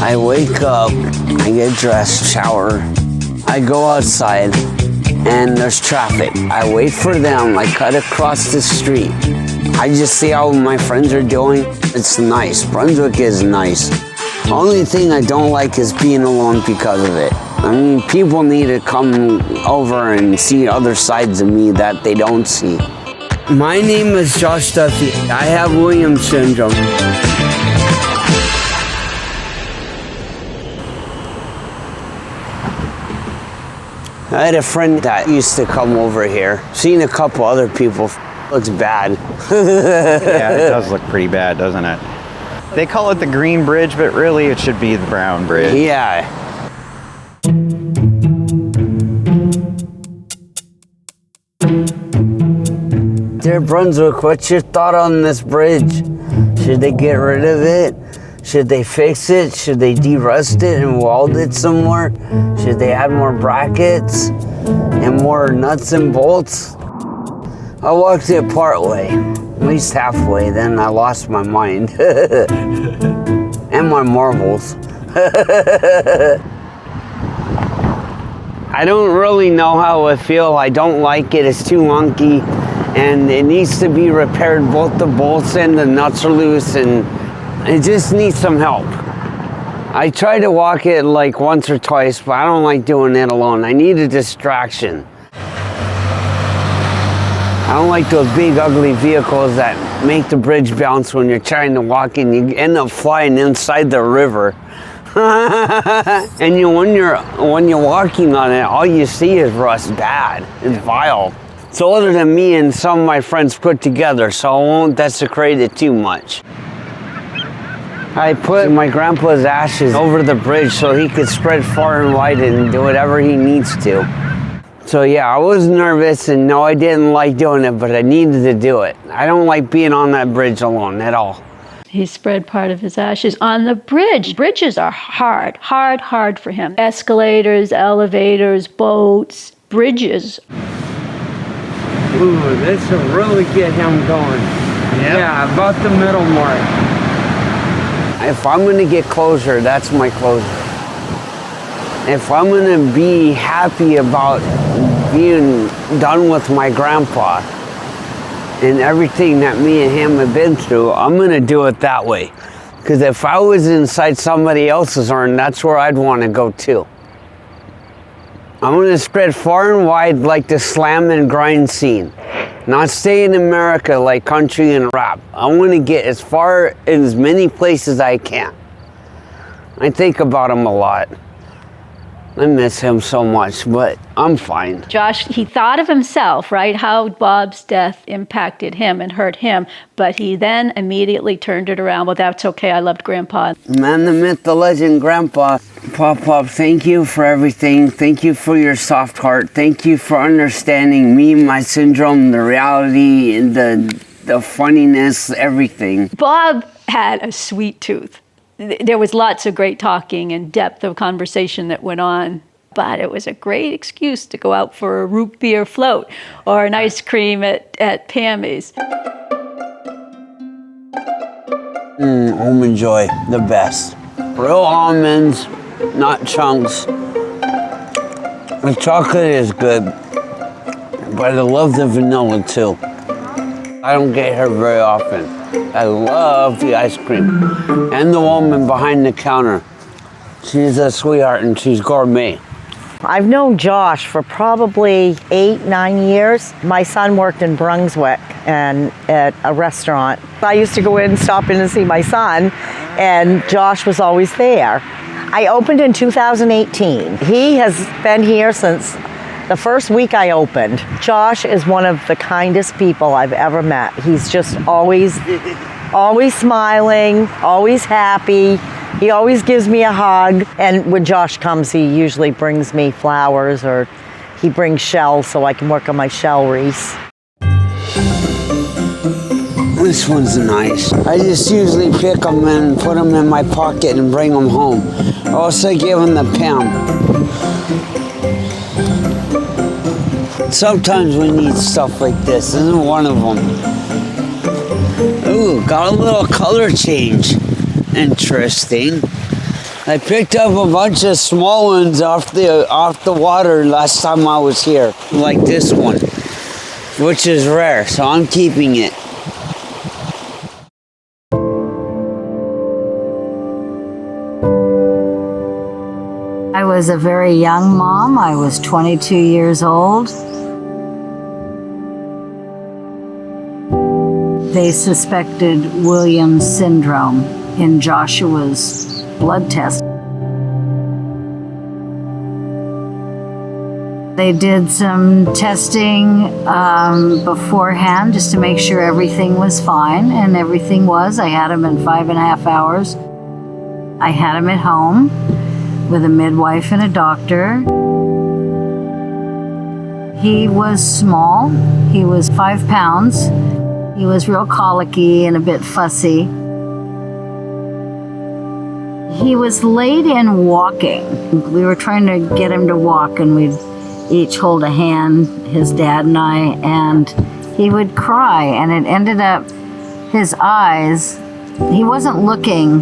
I wake up, I get dressed, shower, I go outside, and there's traffic. I wait for them, I cut across the street. I just see how my friends are doing. It's nice. Brunswick is nice. Only thing I don't like is being alone because of it. I mean, people need to come over and see other sides of me that they don't see. My name is Josh Duffy. I have Williams Syndrome. I had a friend that used to come over here. Seen a couple other people. Looks bad. Yeah, it does look pretty bad, doesn't it? They call it the green bridge, but really it should be the brown bridge. Yeah. Dear Brunswick, what's your thought on this bridge? Should they get rid of it? Should they fix it? Should they de-rust it and weld it some more? Should they add more brackets and more nuts and bolts? I walked it part way, at least halfway, then I lost my mind. And my marbles. I don't really know how I feel. I don't like it. It's too lunky and it needs to be repaired. Both the bolts and the nuts are loose and it just needs some help. I tried to walk it like once or twice, but I don't like doing it alone. I need a distraction. I don't like those big ugly vehicles that make the bridge bounce when you're trying to walk and you end up flying inside the river. And when you're walking on it, all you see is rust. Bad. It's vile. It's older than me and some of my friends put together, so I won't desecrate it too much. I put my grandpa's ashes over the bridge so he could spread far and wide and do whatever he needs to. So yeah, I was nervous and no, I didn't like doing it, but I needed to do it. I don't like being on that bridge alone at all. He spread part of his ashes on the bridge. Bridges are hard for him. Escalators, elevators, boats, bridges. Ooh, this will really get him going. Yep. Yeah, about the middle mark. If I'm gonna get closure, that's my closure. If I'm gonna be happy about being done with my grandpa and everything that me and him have been through, I'm gonna do it that way. Because if I was inside somebody else's urn, that's where I'd wanna go too. I'm gonna spread far and wide like the slam and grind scene. Not stay in America like country and rap. I want to get as far in as many places I can. I think about him a lot. I miss him so much, but I'm fine. Josh, he thought of himself, right? How Bob's death impacted him and hurt him, but he then immediately turned it around. Well, that's okay, I loved Grandpa. Man, the myth, the legend, Grandpa. Pop, thank you for everything. Thank you for your soft heart. Thank you for understanding me, my syndrome, the reality, and the funniness, everything. Bob had a sweet tooth. There was lots of great talking and depth of conversation that went on, but it was a great excuse to go out for a root beer float or an ice cream at Pammy's. Almond Joy, the best. Real almonds, not chunks. The chocolate is good, but I love the vanilla too. I don't get her very often. I love the ice cream. And the woman behind the counter. She's a sweetheart and she's gourmet. I've known Josh for probably 8-9 years. My son worked in Brunswick and at a restaurant. I used to go in, stop in and see my son, and Josh was always there. I opened in 2018. He has been here since the first week I opened. Josh is one of the kindest people I've ever met. He's just always smiling, always happy. He always gives me a hug. And when Josh comes, he usually brings me flowers, or he brings shells so I can work on my shell wreaths. This one's nice. I just usually pick them and put them in my pocket and bring them home. I also give them the pen. Sometimes we need stuff like this. This is one of them. Ooh, got a little color change. Interesting. I picked up a bunch of small ones off the water last time I was here, like this one, which is rare, so I'm keeping it. I was a very young mom. I was 22 years old. They suspected Williams Syndrome in Joshua's blood test. They did some testing beforehand just to make sure everything was fine, and everything was. I had him in 5.5 hours. I had him at home with a midwife and a doctor. He was small. He was 5 pounds. He was real colicky and a bit fussy. He was late in walking. We were trying to get him to walk, and we'd each hold a hand, his dad and I, and he would cry, and it ended up, his eyes, he wasn't looking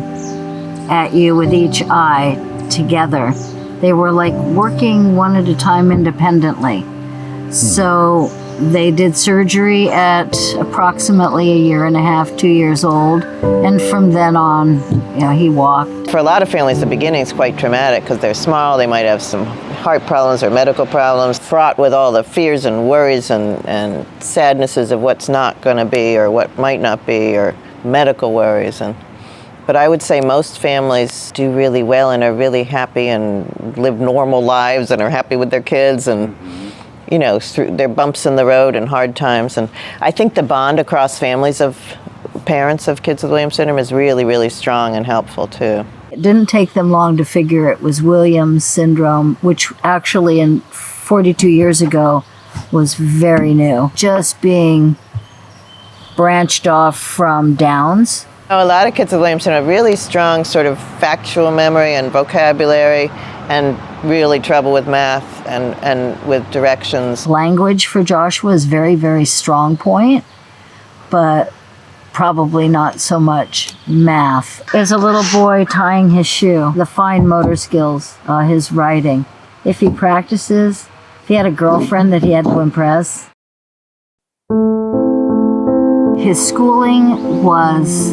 at you with each eye together. They were like working one at a time independently. So they did surgery at approximately 1.5 years, 2 years old, and from then on, he walked. For a lot of families, the beginning is quite traumatic because they're small. They might have some heart problems or medical problems, fraught with all the fears and worries and sadnesses of what's not going to be or what might not be, or medical worries. But I would say most families do really well and are really happy and live normal lives and are happy with their kids, and through their bumps in the road and hard times. And I think the bond across families of parents of kids with Williams syndrome is really, really strong and helpful too. It didn't take them long to figure it was Williams syndrome, which actually 42 years ago was very new, just being branched off from Downs. A lot of kids with Williams syndrome have really strong sort of factual memory and vocabulary, and really trouble with math and with directions. Language for Joshua is very, very strong point, but probably not so much math. As a little boy tying his shoe, the fine motor skills, his writing. If he practices, if he had a girlfriend that he had to impress. His schooling was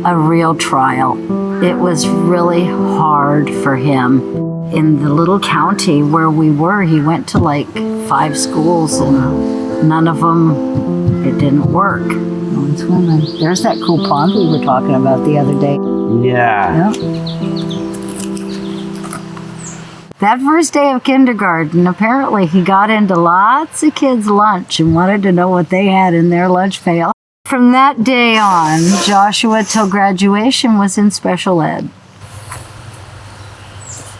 a real trial. It was really hard for him. In the little county where we were, he went to like 5 schools, and none of them, it didn't work. No one's swimming. There's that cool pond we were talking about the other day. Yeah. Yep. That first day of kindergarten, apparently he got into lots of kids' lunch and wanted to know what they had in their lunch pail. From that day on, Joshua till graduation was in special ed.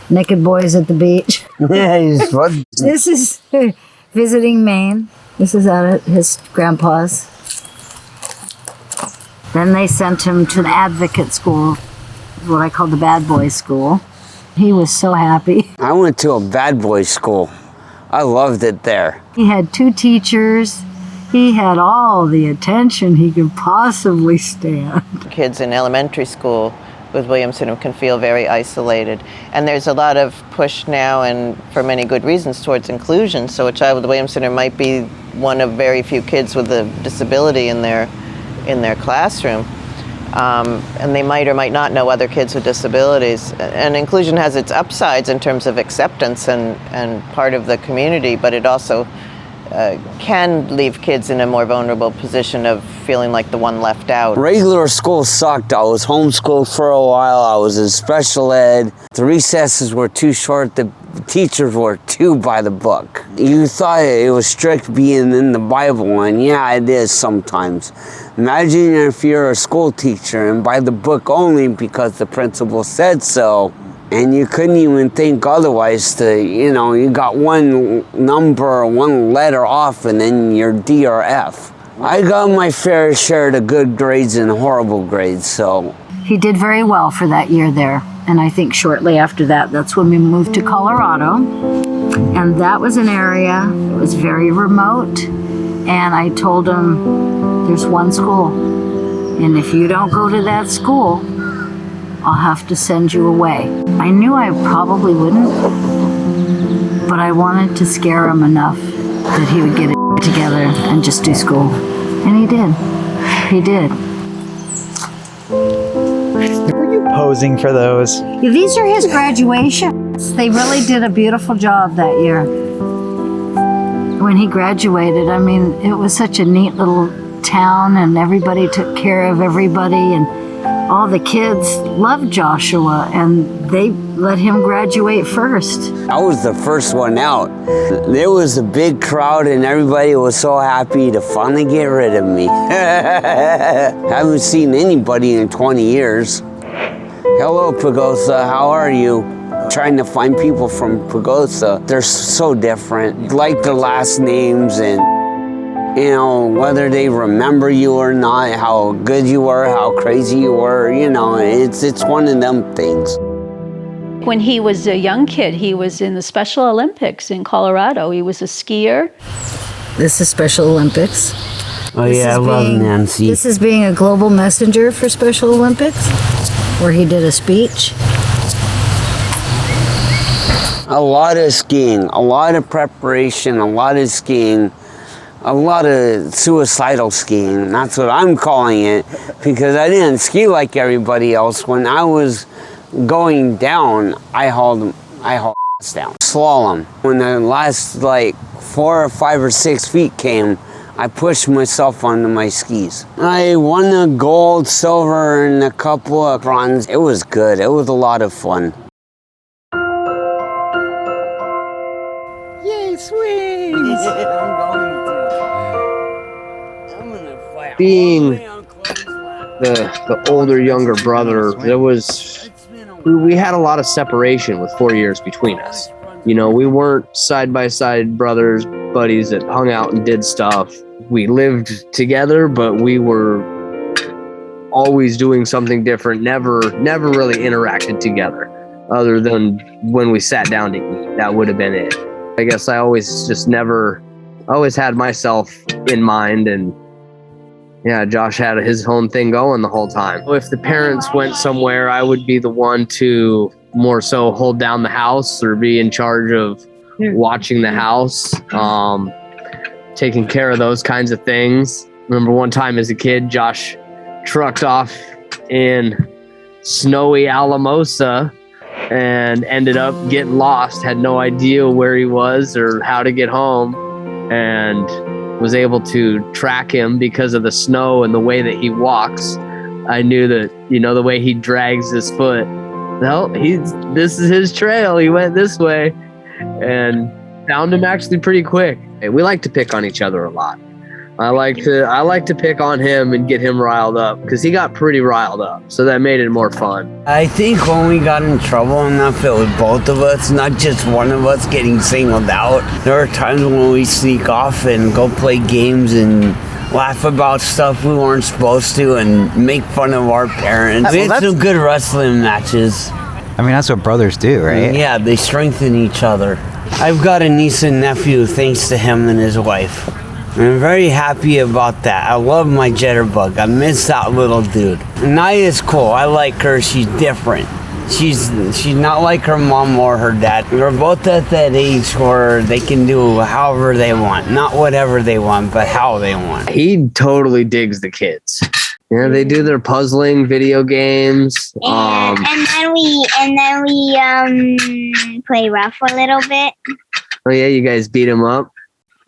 Naked boys at the beach. Yeah, he's fun. This is visiting Maine. This is at his grandpa's. Then they sent him to the advocate school, what I call the bad boy school. He was so happy. I went to a bad boy school. I loved it there. He had 2 teachers. He had all the attention he could possibly stand. Kids in elementary school with Williams syndrome can feel very isolated. And there's a lot of push now, and for many good reasons, towards inclusion. So a child with Williams syndrome might be one of very few kids with a disability in their classroom. And they might or might not know other kids with disabilities. And inclusion has its upsides in terms of acceptance and part of the community, but it also can leave kids in a more vulnerable position of feeling like the one left out. Regular school sucked. I was homeschooled for a while. I was in special ed. The recesses were too short. The teachers were too by the book. You thought it was strict being in the Bible, and yeah, it is sometimes. Imagine if you're a school teacher and by the book only because the principal said so, and you couldn't even think otherwise you got one number, one letter off, and then you're D or F. I got my fair share of good grades and horrible grades, so. He did very well for that year there. And I think shortly after that, that's when we moved to Colorado. And that was an area, it was very remote. And I told him, there's one school. And if you don't go to that school, I'll have to send you away. I knew I probably wouldn't, but I wanted to scare him enough that he would get it together and just do school. And he did. He did. Were you posing for those? Yeah, these are his graduations. They really did a beautiful job that year. When he graduated, I mean, it was such a neat little town and everybody took care of everybody and all the kids loved Joshua and they let him graduate first. I was the first one out. There was a big crowd and everybody was so happy to finally get rid of me. Haven't seen anybody in 20 years. Hello, Pagosa, how are you? Trying to find people from Pagosa. They're so different, like the last names and whether they remember you or not, how good you were, how crazy you were, it's one of them things. When he was a young kid, he was in the Special Olympics in Colorado. He was a skier. This is Special Olympics. Oh yeah, I love Nancy. This is being a global messenger for Special Olympics, where he did a speech. A lot of skiing, a lot of preparation, a lot of skiing. A lot of suicidal skiing, that's what I'm calling it, because I didn't ski like everybody else. When I was going down, I hauled down. Slalom. When the last 4 or 5 or 6 feet came, I pushed myself onto my skis. I won a gold, silver, and a couple of bronze. It was good. It was a lot of fun. Yay, sweet! Being the older, younger brother, we had a lot of separation with 4 years between us. We weren't side-by-side brothers, buddies that hung out and did stuff. We lived together, but we were always doing something different, never really interacted together, other than when we sat down to eat. That would have been it. I guess I always had myself in mind, and yeah, Josh had his own thing going the whole time. If the parents went somewhere, I would be the one to more so hold down the house or be in charge of watching the house, taking care of those kinds of things. Remember one time as a kid, Josh trucked off in snowy Alamosa and ended up getting lost, had no idea where he was or how to get home, and was able to track him because of the snow and the way that he walks. I knew that, the way he drags his foot. No, this is his trail. He went this way and found him actually pretty quick. We like to pick on each other a lot. I like to pick on him and get him riled up because he got pretty riled up. So that made it more fun. I think when we got in trouble enough, it was both of us, not just one of us getting singled out. There are times when we sneak off and go play games and laugh about stuff we weren't supposed to and make fun of our parents. We had some good wrestling matches. I mean, that's what brothers do, right? Yeah, they strengthen each other. I've got a niece and nephew thanks to him and his wife. I'm very happy about that. I love my jitterbug. I miss that little dude. Naya's cool. I like her. She's different. She's not like her mom or her dad. They're both at that age where they can do however they want. Not whatever they want, but how they want. He totally digs the kids. Yeah, they do their puzzling video games. And then we play rough a little bit. Oh yeah, you guys beat him up?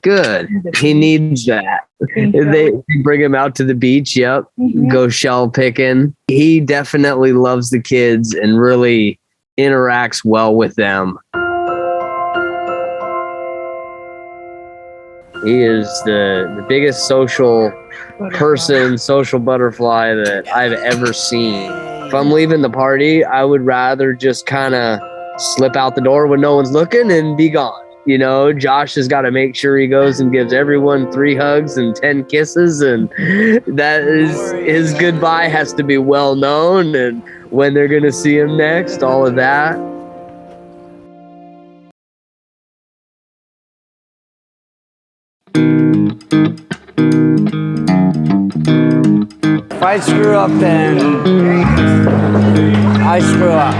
Good. He needs that. They bring him out to the beach. Yep. Go shell picking. He definitely loves the kids and really interacts well with them. He is the biggest social person, social butterfly that I've ever seen. If I'm leaving the party, I would rather just kind of slip out the door when no one's looking and be gone. You know, Josh has got to make sure he goes and gives everyone 3 hugs and 10 kisses, and that is, his goodbye has to be well known, and when they're going to see him next, all of that. If I screw up, then I screw up.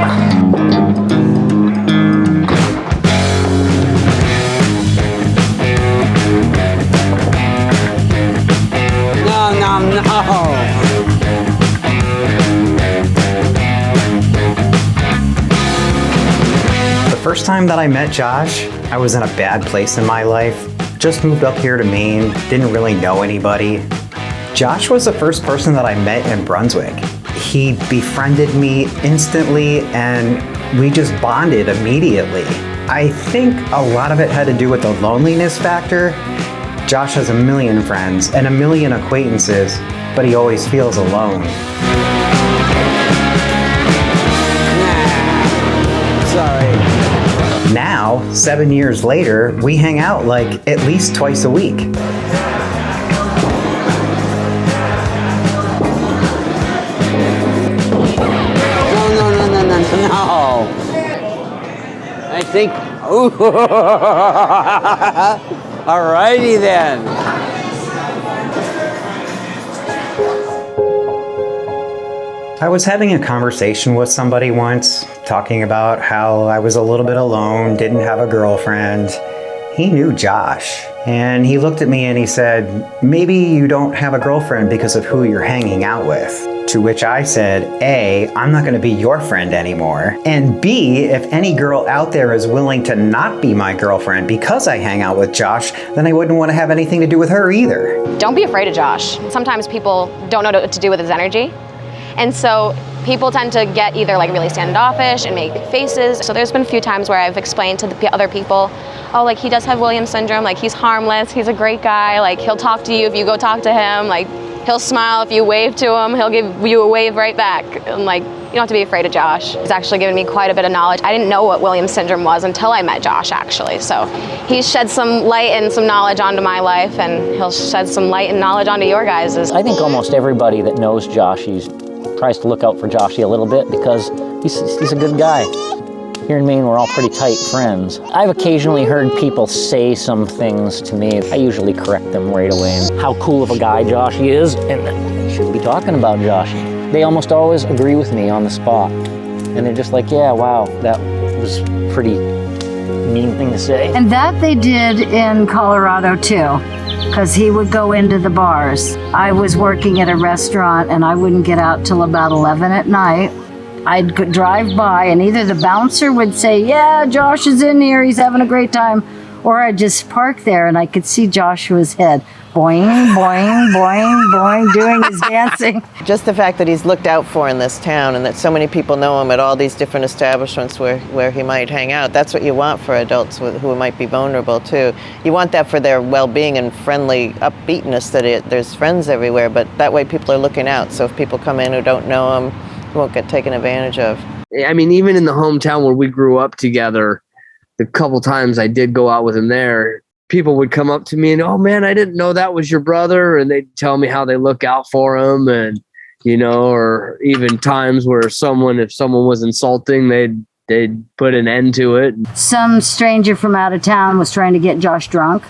No. The first time that I met Josh, I was in a bad place in my life. Just moved up here to Maine, didn't really know anybody. Josh was the first person that I met in Brunswick. He befriended me instantly and we just bonded immediately. I think a lot of it had to do with the loneliness factor. Josh has a million friends and a million acquaintances, but he always feels alone. Sorry. Now, 7 years later, we hang out like at least twice a week. No. I think. Alrighty then. I was having a conversation with somebody once, talking about how I was a little bit alone, didn't have a girlfriend. He knew Josh, and he looked at me and he said, maybe you don't have a girlfriend because of who you're hanging out with. To which I said, A, I'm not going to be your friend anymore. And B, if any girl out there is willing to not be my girlfriend because I hang out with Josh, then I wouldn't want to have anything to do with her either. Don't be afraid of Josh. Sometimes people don't know what to do with his energy. And so people tend to get either like really standoffish and make faces. So there's been a few times where I've explained to the other people, oh, like he does have Williams syndrome, like he's harmless, he's a great guy, like he'll talk to you if you go talk to him, like he'll smile if you wave to him, he'll give you a wave right back. And like, you don't have to be afraid of Josh. He's actually given me quite a bit of knowledge. I didn't know what Williams syndrome was until I met Josh, actually. So he's shed some light and some knowledge onto my life, and he'll shed some light and knowledge onto your guys's. I think almost everybody that knows Josh tries to look out for Joshy a little bit because he's a good guy. Here in Maine, we're all pretty tight friends. I've occasionally heard people say some things to me. I usually correct them right away. And how cool of a guy Joshy is, and they should be talking about Joshy. They almost always agree with me on the spot. And they're just like, yeah, wow, that was a pretty mean thing to say. And that they did in Colorado too, because he would go into the bars. I was working at a restaurant and I wouldn't get out till about 11 at night. I'd drive by and either the bouncer would say, yeah, Josh is in here, he's having a great time, or I'd just park there and I could see Joshua's head boing, boing, boing, boing, doing his dancing. Just the fact that he's looked out for in this town and that so many people know him at all these different establishments where he might hang out, that's what you want for adults who might be vulnerable too. You want that for their well-being and friendly upbeatness, that there's friends everywhere, but that way people are looking out. So if people come in who don't know him, won't get taken advantage of. I mean, even in the hometown where we grew up together, the couple times I did go out with him there, people would come up to me and, oh man, I didn't know that was your brother. And they'd tell me how they look out for him. And, you know, or even times where if someone was insulting, they'd put an end to it. Some stranger from out of town was trying to get Josh drunk.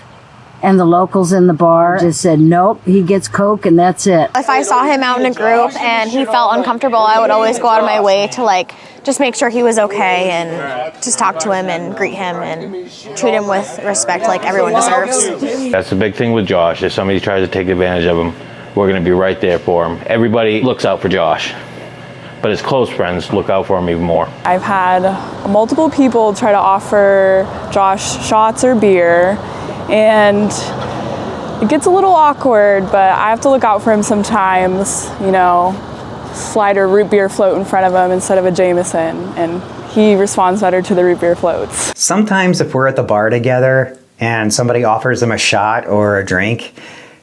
And the locals in the bar just said, nope, he gets Coke and that's it. If I saw him out in a group and he felt uncomfortable, I would always go out of my way to just make sure he was okay and just talk to him and greet him and treat him with respect like everyone deserves. That's the big thing with Josh. If somebody tries to take advantage of him, we're going to be right there for him. Everybody looks out for Josh, but his close friends look out for him even more. I've had multiple people try to offer Josh shots or beer, and it gets a little awkward, but I have to look out for him sometimes, you know, slide a root beer float in front of him instead of a Jameson, and he responds better to the root beer floats. Sometimes if we're at the bar together and somebody offers him a shot or a drink,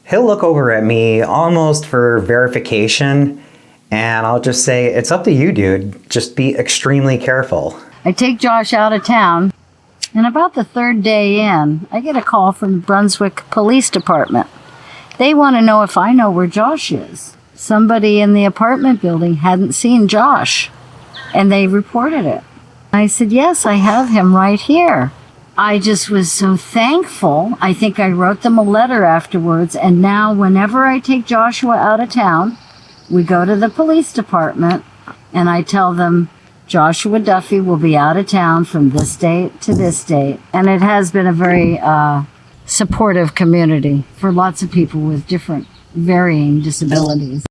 he'll look over at me almost for verification, and I'll just say, it's up to you, dude. Just be extremely careful. I take Josh out of town, and about the third day in, I get a call from the Brunswick Police Department. They want to know if I know where Josh is. Somebody in the apartment building hadn't seen Josh, and they reported it. I said, yes, I have him right here. I just was so thankful. I think I wrote them a letter afterwards, and now whenever I take Joshua out of town, we go to the police department, and I tell them, Joshua Duffy will be out of town from this date to this date. And it has been a very supportive community for lots of people with different varying disabilities.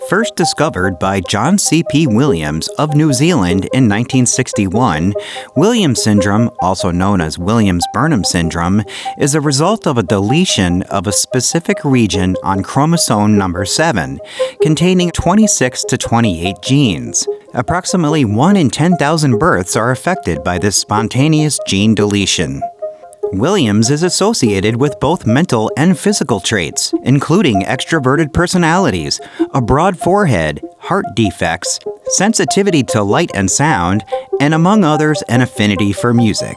First discovered by John C.P. Williams of New Zealand in 1961, Williams syndrome, also known as Williams-Burnham syndrome, is a result of a deletion of a specific region on chromosome number 7, containing 26 to 28 genes. Approximately 1 in 10,000 births are affected by this spontaneous gene deletion. Williams is associated with both mental and physical traits, including extroverted personalities, a broad forehead, heart defects, sensitivity to light and sound, and among others, an affinity for music.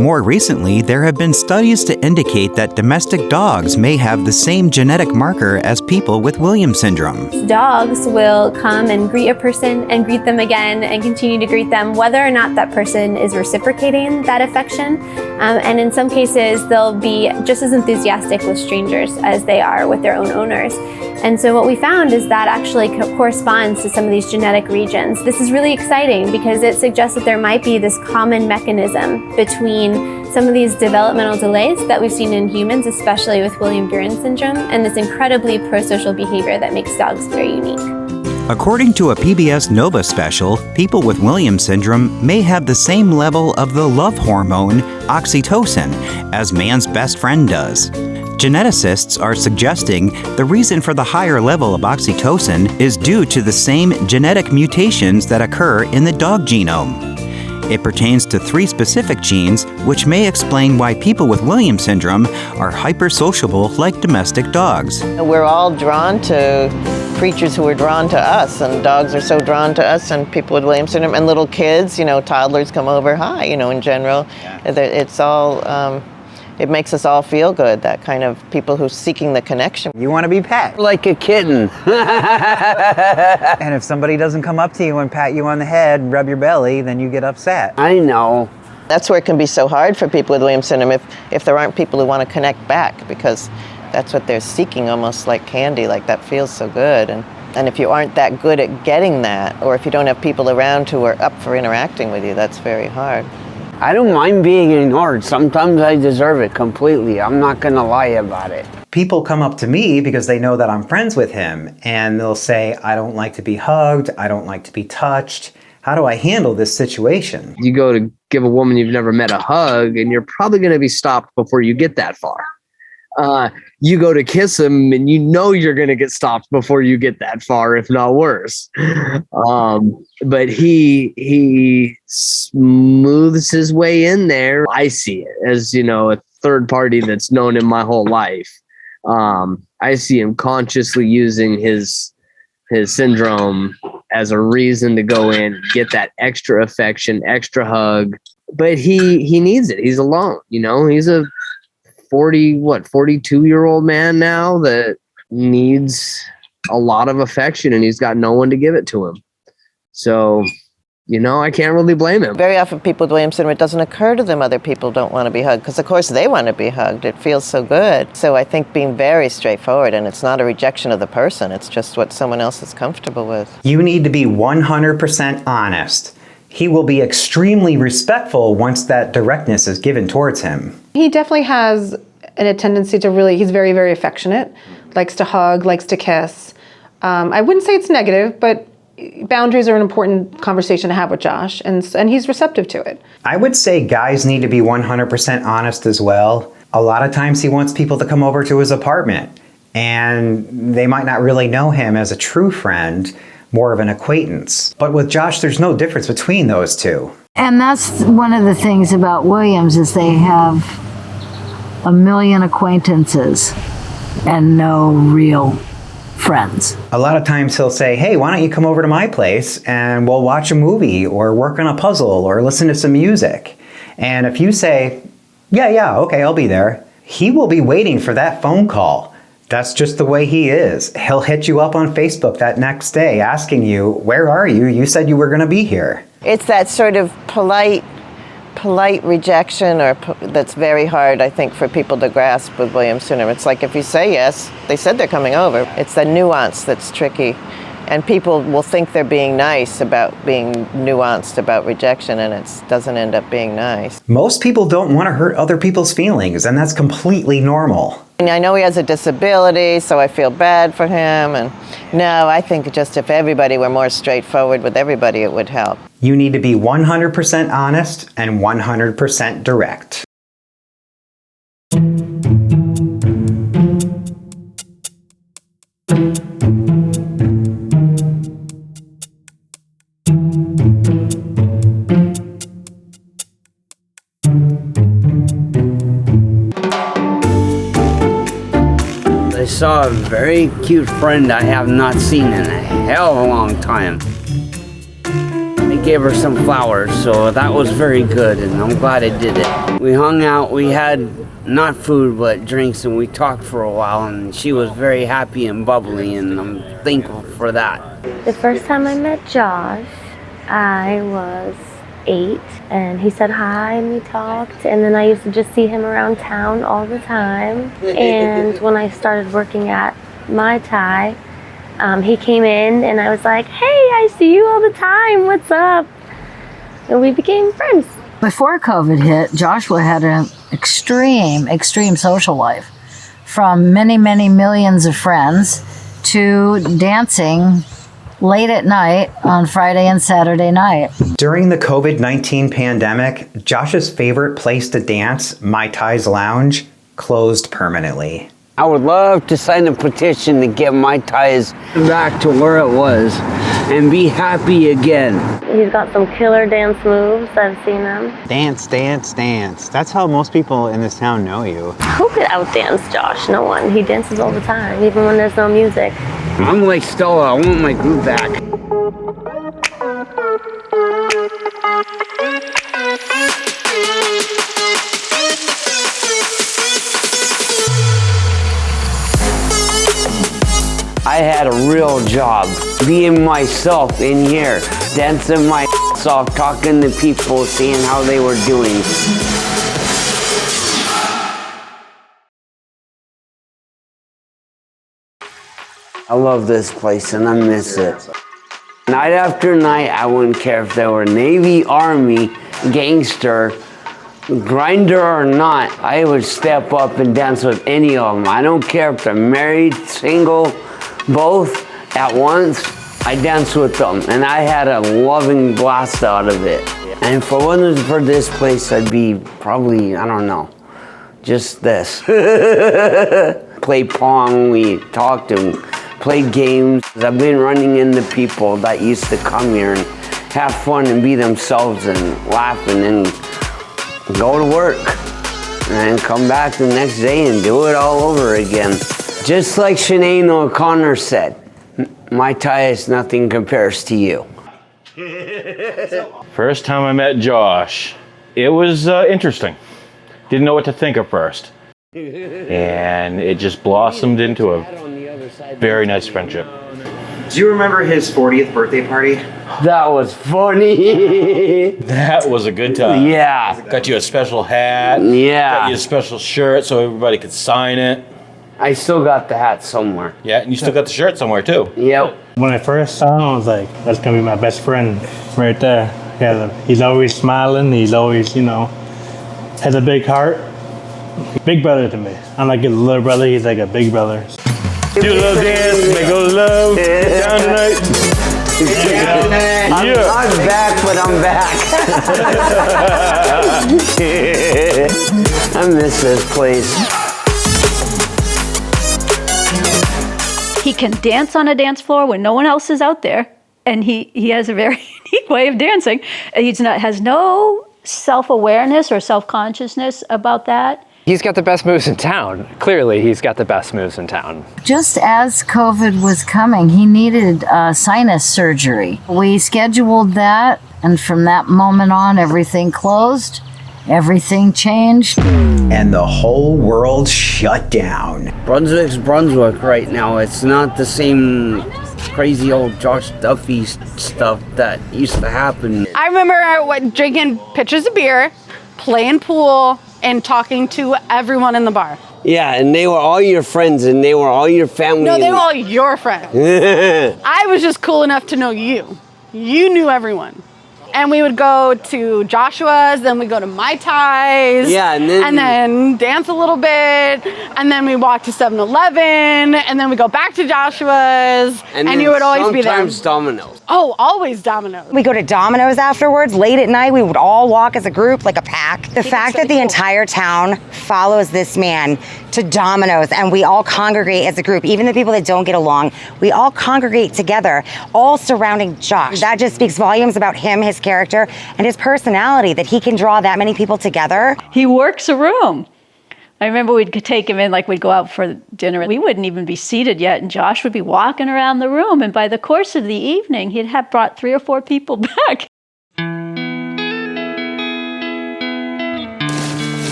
More recently, there have been studies to indicate that domestic dogs may have the same genetic marker as people with Williams syndrome. Dogs will come and greet a person and greet them again and continue to greet them whether or not that person is reciprocating that affection. And in some cases, they'll be just as enthusiastic with strangers as they are with their own owners. And so what we found is that actually corresponds to some of these genetic regions. This is really exciting because it suggests that there might be this common mechanism between some of these developmental delays that we've seen in humans, especially with Williams-Burnham syndrome, and this incredibly prosocial behavior that makes dogs very unique. According to a PBS Nova special, people with Williams syndrome may have the same level of the love hormone, oxytocin, as man's best friend does. Geneticists are suggesting the reason for the higher level of oxytocin is due to the same genetic mutations that occur in the dog genome. It pertains to 3 specific genes, which may explain why people with Williams syndrome are hypersociable like domestic dogs. We're all drawn to creatures who are drawn to us, and dogs are so drawn to us, and people with Williams syndrome, and little kids, you know, toddlers come over, hi, you know, in general. It's all, it makes us all feel good, that kind of people who's seeking the connection. You want to be pet. Like a kitten. And if somebody doesn't come up to you and pat you on the head, rub your belly, then you get upset. I know. That's where it can be so hard for people with Williams syndrome if there aren't people who want to connect back, because that's what they're seeking, almost like candy, like that feels so good. And if you aren't that good at getting that, or if you don't have people around who are up for interacting with you, that's very hard. I don't mind being ignored. Sometimes I deserve it completely. I'm not going to lie about it. People come up to me because they know that I'm friends with him, and they'll say, I don't like to be hugged, I don't like to be touched. How do I handle this situation? You go to give a woman you've never met a hug, and you're probably going to be stopped before you get that far. You go to kiss him, and you know you're going to get stopped before you get that far, if not worse. But he smooths his way in there. I see it as, you know, a third party that's known him my whole life. I see him consciously using his syndrome as a reason to go in, get that extra affection, extra hug. But he needs it. He's alone. You know, he's a 42-year-old man now that needs a lot of affection, and he's got no one to give it to him. So, you know, I can't really blame him. Very often people with Williams syndrome, it doesn't occur to them other people don't want to be hugged, because of course they want to be hugged. It feels so good. So I think being very straightforward, and it's not a rejection of the person, it's just what someone else is comfortable with. You need to be 100% honest. He will be extremely respectful once that directness is given towards him. He definitely has a tendency to he's very, very affectionate. likes to hug, likes to kiss. I wouldn't say it's negative, but boundaries are an important conversation to have with Josh, and he's receptive to it. I would say guys need to be 100% honest as well. A lot of times he wants people to come over to his apartment, and they might not really know him as a true friend, more of an acquaintance. But with Josh, there's no difference between those two. And that's one of the things about Williams is they have a million acquaintances and no real friends. A lot of times he'll say, hey, why don't you come over to my place and we'll watch a movie or work on a puzzle or listen to some music. And if you say, yeah, okay, I'll be there, he will be waiting for that phone call. That's just the way he is. He'll hit you up on Facebook that next day asking you, where are you? You said you were going to be here. It's that sort of polite rejection that's very hard, I think, for people to grasp with Williams syndrome. It's like if you say yes, they said they're coming over. It's the nuance that's tricky. And people will think they're being nice about being nuanced about rejection, and it doesn't end up being nice. Most people don't want to hurt other people's feelings, and that's completely normal. And I know he has a disability, so I feel bad for him. And no, I think just if everybody were more straightforward with everybody, it would help. You need to be 100% honest and 100% direct. I saw a very cute friend I have not seen in a hell of a long time. I gave her some flowers, so that was very good, and I'm glad I did it. We hung out, we had not food but drinks, and we talked for a while, and she was very happy and bubbly, and I'm thankful for that. The first time I met Josh, I was 8, and he said hi and we talked, and then I used to just see him around town all the time. And when I started working at Mai Tai, he came in and I was like, hey, I see you all the time, what's up? And we became friends. Before COVID hit, Joshua had an extreme social life, from many millions of friends to dancing late at night on Friday and Saturday night. During the COVID-19 pandemic, Josh's favorite place to dance, Mai Tai's Lounge, closed permanently. I would love to sign a petition to get Mai Tai's back to where it was and be happy again. He's got some killer dance moves, I've seen him. Dance, dance, dance. That's how most people in this town know you. Who could outdance Josh? No one. He dances all the time, even when there's no music. I'm like Stella, I want my groove back. I had a real job, being myself in here, dancing my ass off, talking to people, seeing how they were doing. I love this place and I miss it. Night after night, I wouldn't care if they were Navy, Army, gangster, grinder or not, I would step up and dance with any of them. I don't care if they're married, single, both at once, I dance with them. And I had a loving blast out of it. And if it wasn't for this place, I'd be probably, I don't know, just this. Play pong, we talked and played games. I've been running into people that used to come here and have fun and be themselves and laughing and go to work and come back the next day and do it all over again. Just like Sinead O'Connor said, Mai Tai is nothing compares to you. First time I met Josh, it was interesting. Didn't know what to think at first. And it just blossomed into a very nice friendship. Do you remember his 40th birthday party? That was funny. That was a good time. Yeah. Got you a special hat. Yeah. Got you a special shirt so everybody could sign it. I still got the hat somewhere. Yeah, and you still got the shirt somewhere too. Yep. When I first saw him, I was like, that's gonna be my best friend right there. He's always smiling, he's always, has a big heart. Big brother to me. I'm like a little brother, he's like a big brother. Do a little dance, make a little love. Down tonight. I'm back, but I'm back. I miss this place. He can dance on a dance floor when no one else is out there, and he has a very unique way of dancing. Has no self-awareness or self-consciousness about that. He's got the best moves in town. Clearly, he's got the best moves in town. Just as COVID was coming, he needed sinus surgery. We scheduled that, and from that moment on, everything closed, everything changed. And the whole world shut down. Brunswick's Brunswick right now. It's not the same crazy old Josh Duffy stuff that used to happen. I remember drinking pitchers of beer, playing pool, and talking to everyone in the bar. Yeah, and they were all your friends, and they were all your family. No, they were all your friends. I was just cool enough to know you. You knew everyone. And we would go to Joshua's, then we'd go to Mai Tais. Yeah, and then dance a little bit. And then we walk to 7-Eleven, and then we go back to Joshua's, and you would always be there. Sometimes Domino's. Oh, always Domino's. We go to Domino's afterwards. Late at night, we would all walk as a group, like a pack. The fact that the entire town follows this man to Domino's, and we all congregate as a group, even the people that don't get along, we all congregate together, all surrounding Josh. That just speaks volumes about him, his character, and his personality, that he can draw that many people together. He works a room. I remember we'd take him in, like we'd go out for dinner. We wouldn't even be seated yet, and Josh would be walking around the room, and by the course of the evening, he'd have brought 3 or 4 people back.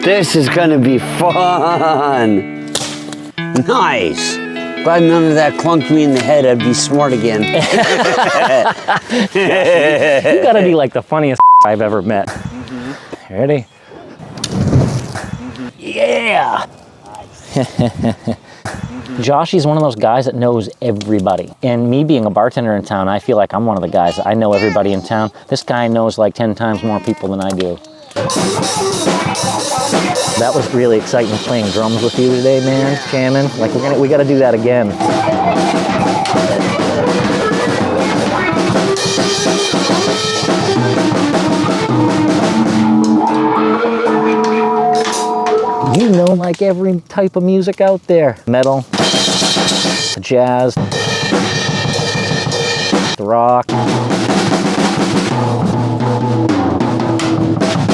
This is gonna be fun. Nice. Glad none of that clunked me in the head. I'd be smart again. You gotta be like the funniest I've ever met. Mm-hmm. Ready? Yeah! Josh, he's one of those guys that knows everybody. And me being a bartender in town, I feel like I'm one of the guys. I know everybody in town. This guy knows like 10 times more people than I do. That was really exciting playing drums with you today, man, jamming. Like we gotta do that again. You know like every type of music out there. Metal, jazz, the rock.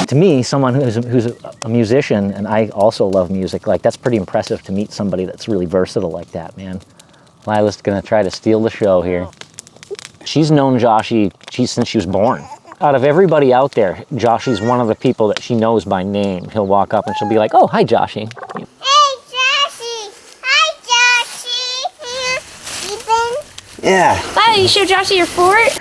To me, someone who's a musician, and I also love music, like that's pretty impressive to meet somebody that's really versatile like that, man. Lila's gonna try to steal the show here. She's known Joshy since she was born. Out of everybody out there, Joshy's one of the people that she knows by name. He'll walk up and she'll be like, "Oh, hi, Joshy." Hey, Joshy. Hi, Joshy. Ethan. Yeah. Lila, you show Joshy your fort?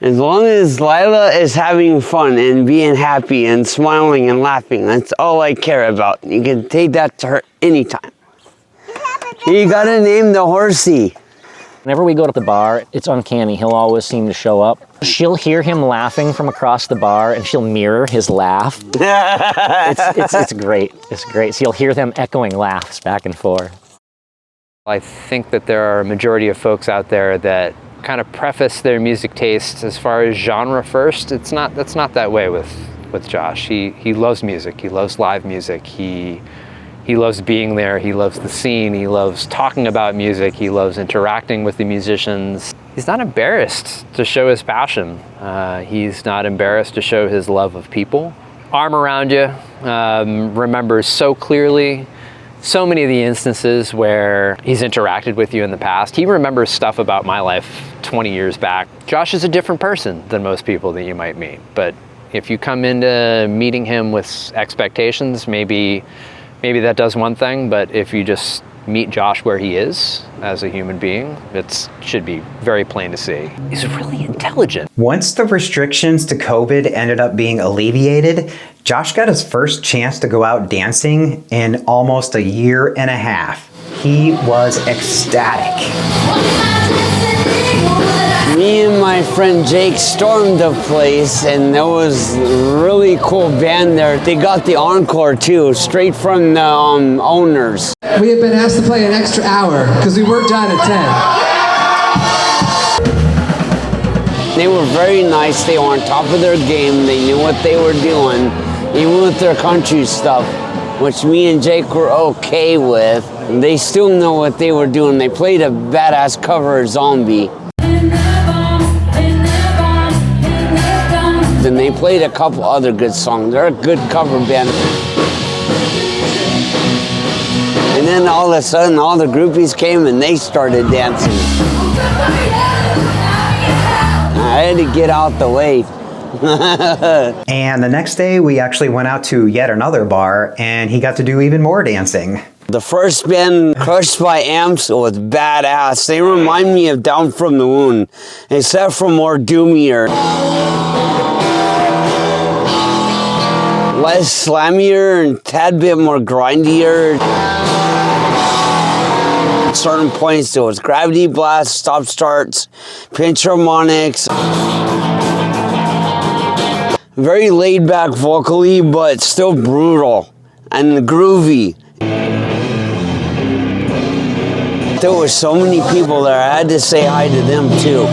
As long as Lila is having fun and being happy and smiling and laughing, that's all I care about. You can take that to her anytime. You gotta name the horsey. Whenever we go to the bar, it's uncanny. He'll always seem to show up. She'll hear him laughing from across the bar, and she'll mirror his laugh. It's great. It's great. So you'll hear them echoing laughs back and forth. I think that there are a majority of folks out there that kind of preface their music tastes as far as genre first. That's not that way with Josh. He loves music. He loves live music. He loves being there. He loves the scene. He loves talking about music. He loves interacting with the musicians. He's not embarrassed to show his passion. He's not embarrassed to show his love of people. Arm around you, remembers so clearly so many of the instances where he's interacted with you in the past. He remembers stuff about my life 20 years back. Josh is a different person than most people that you might meet. But if you come into meeting him with expectations, maybe that does one thing, but if you just meet Josh where he is as a human being, it should be very plain to see. He's really intelligent. Once the restrictions to COVID ended up being alleviated, Josh got his first chance to go out dancing in almost a year and a half. he was ecstatic. Me and my friend Jake stormed the place, and there was a really cool band there. They got the encore too, straight from the owners. We have been asked to play an extra hour because we were done at 10. They were very nice. They were on top of their game. They knew what they were doing, even with their country stuff, which me and Jake were okay with. They still know what they were doing. They played a badass cover of Zombie. And they played a couple other good songs. They're a good cover band. And then all of a sudden, all the groupies came and they started dancing. I had to get out the way. And the next day, we actually went out to yet another bar, and he got to do even more dancing. The first band, Crushed by Amps, was badass. They remind me of Down from the Moon, except for more doomier. Less slammier and a tad bit more grindier. At certain points there was gravity blast, stop starts, pinch harmonics. Very laid back vocally, but still brutal and groovy. There were so many people there, I had to say hi to them too.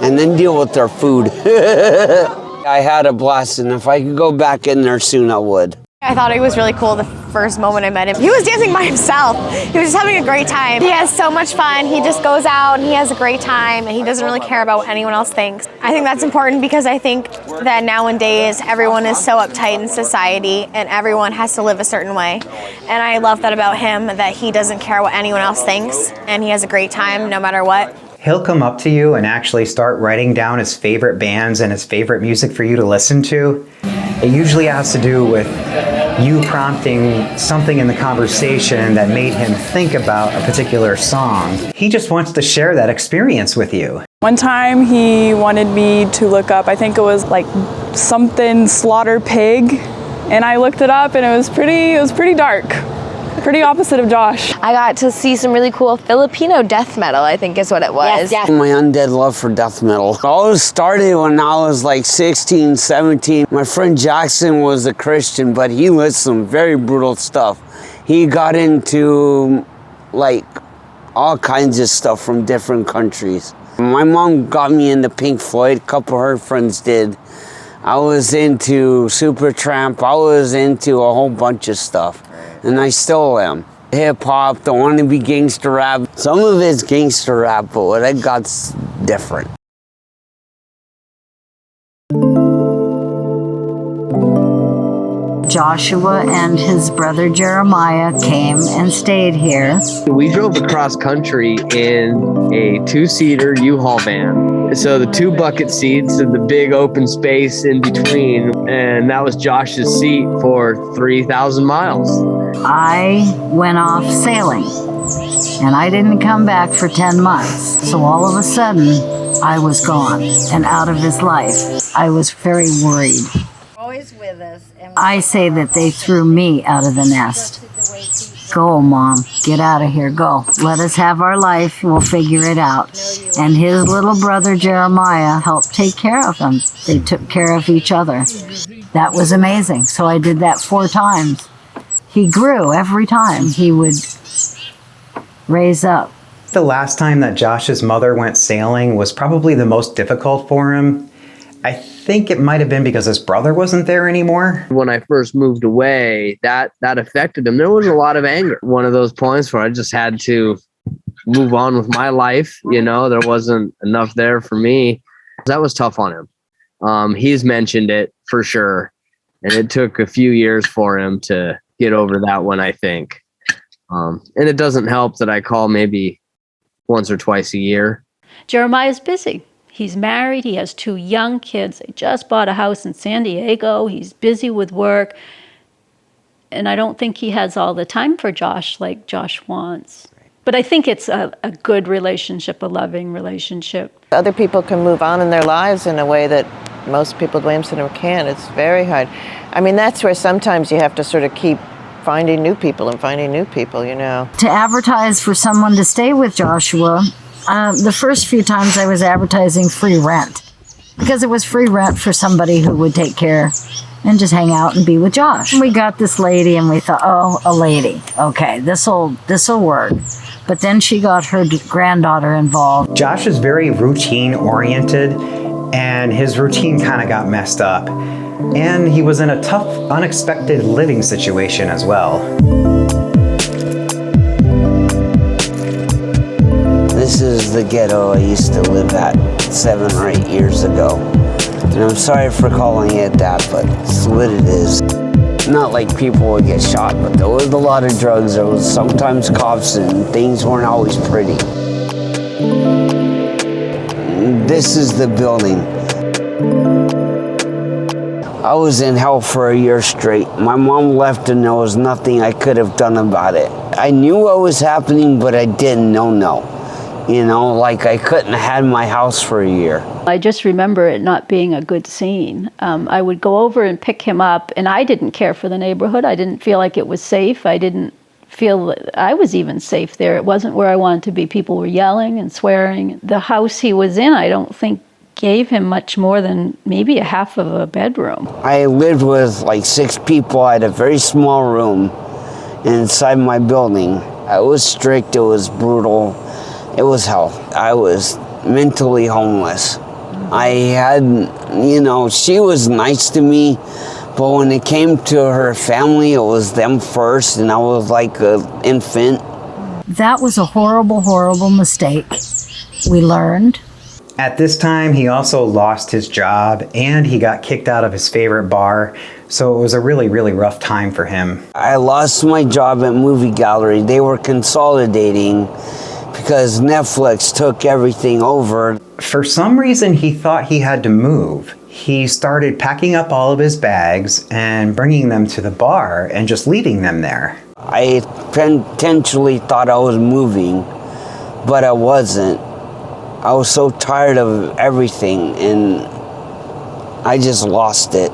And then deal with their food. I had a blast, and if I could go back in there soon, I would. I thought he was really cool the first moment I met him. He was dancing by himself. He was just having a great time. He has so much fun. He just goes out and he has a great time, and he doesn't really care about what anyone else thinks. I think that's important because I think that nowadays everyone is so uptight in society and everyone has to live a certain way. And I love that about him, that he doesn't care what anyone else thinks and he has a great time no matter what. He'll come up to you and actually start writing down his favorite bands and his favorite music for you to listen to. It usually has to do with you prompting something in the conversation that made him think about a particular song. He just wants to share that experience with you. One time he wanted me to look up, I think it was like something slaughter pig, and I looked it up and it was pretty dark. Pretty opposite of Josh. I got to see some really cool Filipino death metal, I think is what it was. Yes. My undead love for death metal. It all started when I was like 16, 17. My friend Jackson was a Christian, but he listened to some very brutal stuff. He got into like all kinds of stuff from different countries. My mom got me into Pink Floyd, a couple of her friends did. I was into Supertramp, I was into a whole bunch of stuff. And I still am. Hip hop, the wannabe gangster rap. Some of it's gangster rap, but what I got's different. Joshua and his brother Jeremiah came and stayed here. We drove across country in a 2-seater U-Haul van. So the 2 bucket seats and the big open space in between, and that was Josh's seat for 3,000 miles. I went off sailing and I didn't come back for 10 months. So all of a sudden I was gone and out of his life. I was very worried. Always with us. I say that they threw me out of the nest. Go, Mom. Get out of here. Go. Let us have our life. We'll figure it out. And his little brother Jeremiah helped take care of him. They took care of each other. That was amazing. So I did that 4 times. He grew every time he would raise up. The last time that Josh's mother went sailing was probably the most difficult for him. I think it might have been because his brother wasn't there anymore. When I first moved away, that affected him. There was a lot of anger. One of those points where I just had to move on with my life. You know, there wasn't enough there for me. That was tough on him. He's mentioned it for sure. And it took a few years for him to get over that one, I think. And it doesn't help that I call maybe once or twice a year. Jeremiah's busy. He's married. He has 2 young kids. They just bought a house in San Diego. He's busy with work. And I don't think he has all the time for Josh like Josh wants. But I think it's a good relationship, a loving relationship. Other people can move on in their lives in a way that most people with Williams Syndrome can't. It's very hard. I mean, that's where sometimes you have to sort of keep finding new people and finding new people, you know. To advertise for someone to stay with Joshua, the first few times I was advertising free rent because it was free rent for somebody who would take care and just hang out and be with Josh. We got this lady and we thought, oh, a lady. Okay, this'll work. But then she got her granddaughter involved. Josh is very routine oriented, and his routine kind of got messed up. And he was in a tough, unexpected living situation as well. This is the ghetto I used to live at 7 or 8 years ago. And I'm sorry for calling it that, but it's what it is. Not like people would get shot, but there was a lot of drugs. There was sometimes cops, and things weren't always pretty. This is the building. I was in hell for a year straight. My mom left and there was nothing I could have done about it. I knew what was happening, but I didn't know. You know, like I couldn't have had my house for a year. I just remember it not being a good scene. I would go over and pick him up, and I didn't care for the neighborhood. I didn't feel like it was safe. I didn't feel that I was even safe there. It wasn't where I wanted to be. People were yelling and swearing. The house he was in, I don't think gave him much more than maybe a half of a bedroom. I lived with like 6 people. I had a very small room inside my building. It was strict, it was brutal, it was hell. I was mentally homeless. I had, you know, she was nice to me, but when it came to her family, it was them first, and I was like an infant. That was a horrible, horrible mistake. We learned. At this time, he also lost his job and he got kicked out of his favorite bar. So it was a really, really rough time for him. I lost my job at Movie Gallery. They were consolidating because Netflix took everything over. For some reason, he thought he had to move. He started packing up all of his bags and bringing them to the bar and just leaving them there. I potentially thought I was moving, but I wasn't. I was so tired of everything, and I just lost it.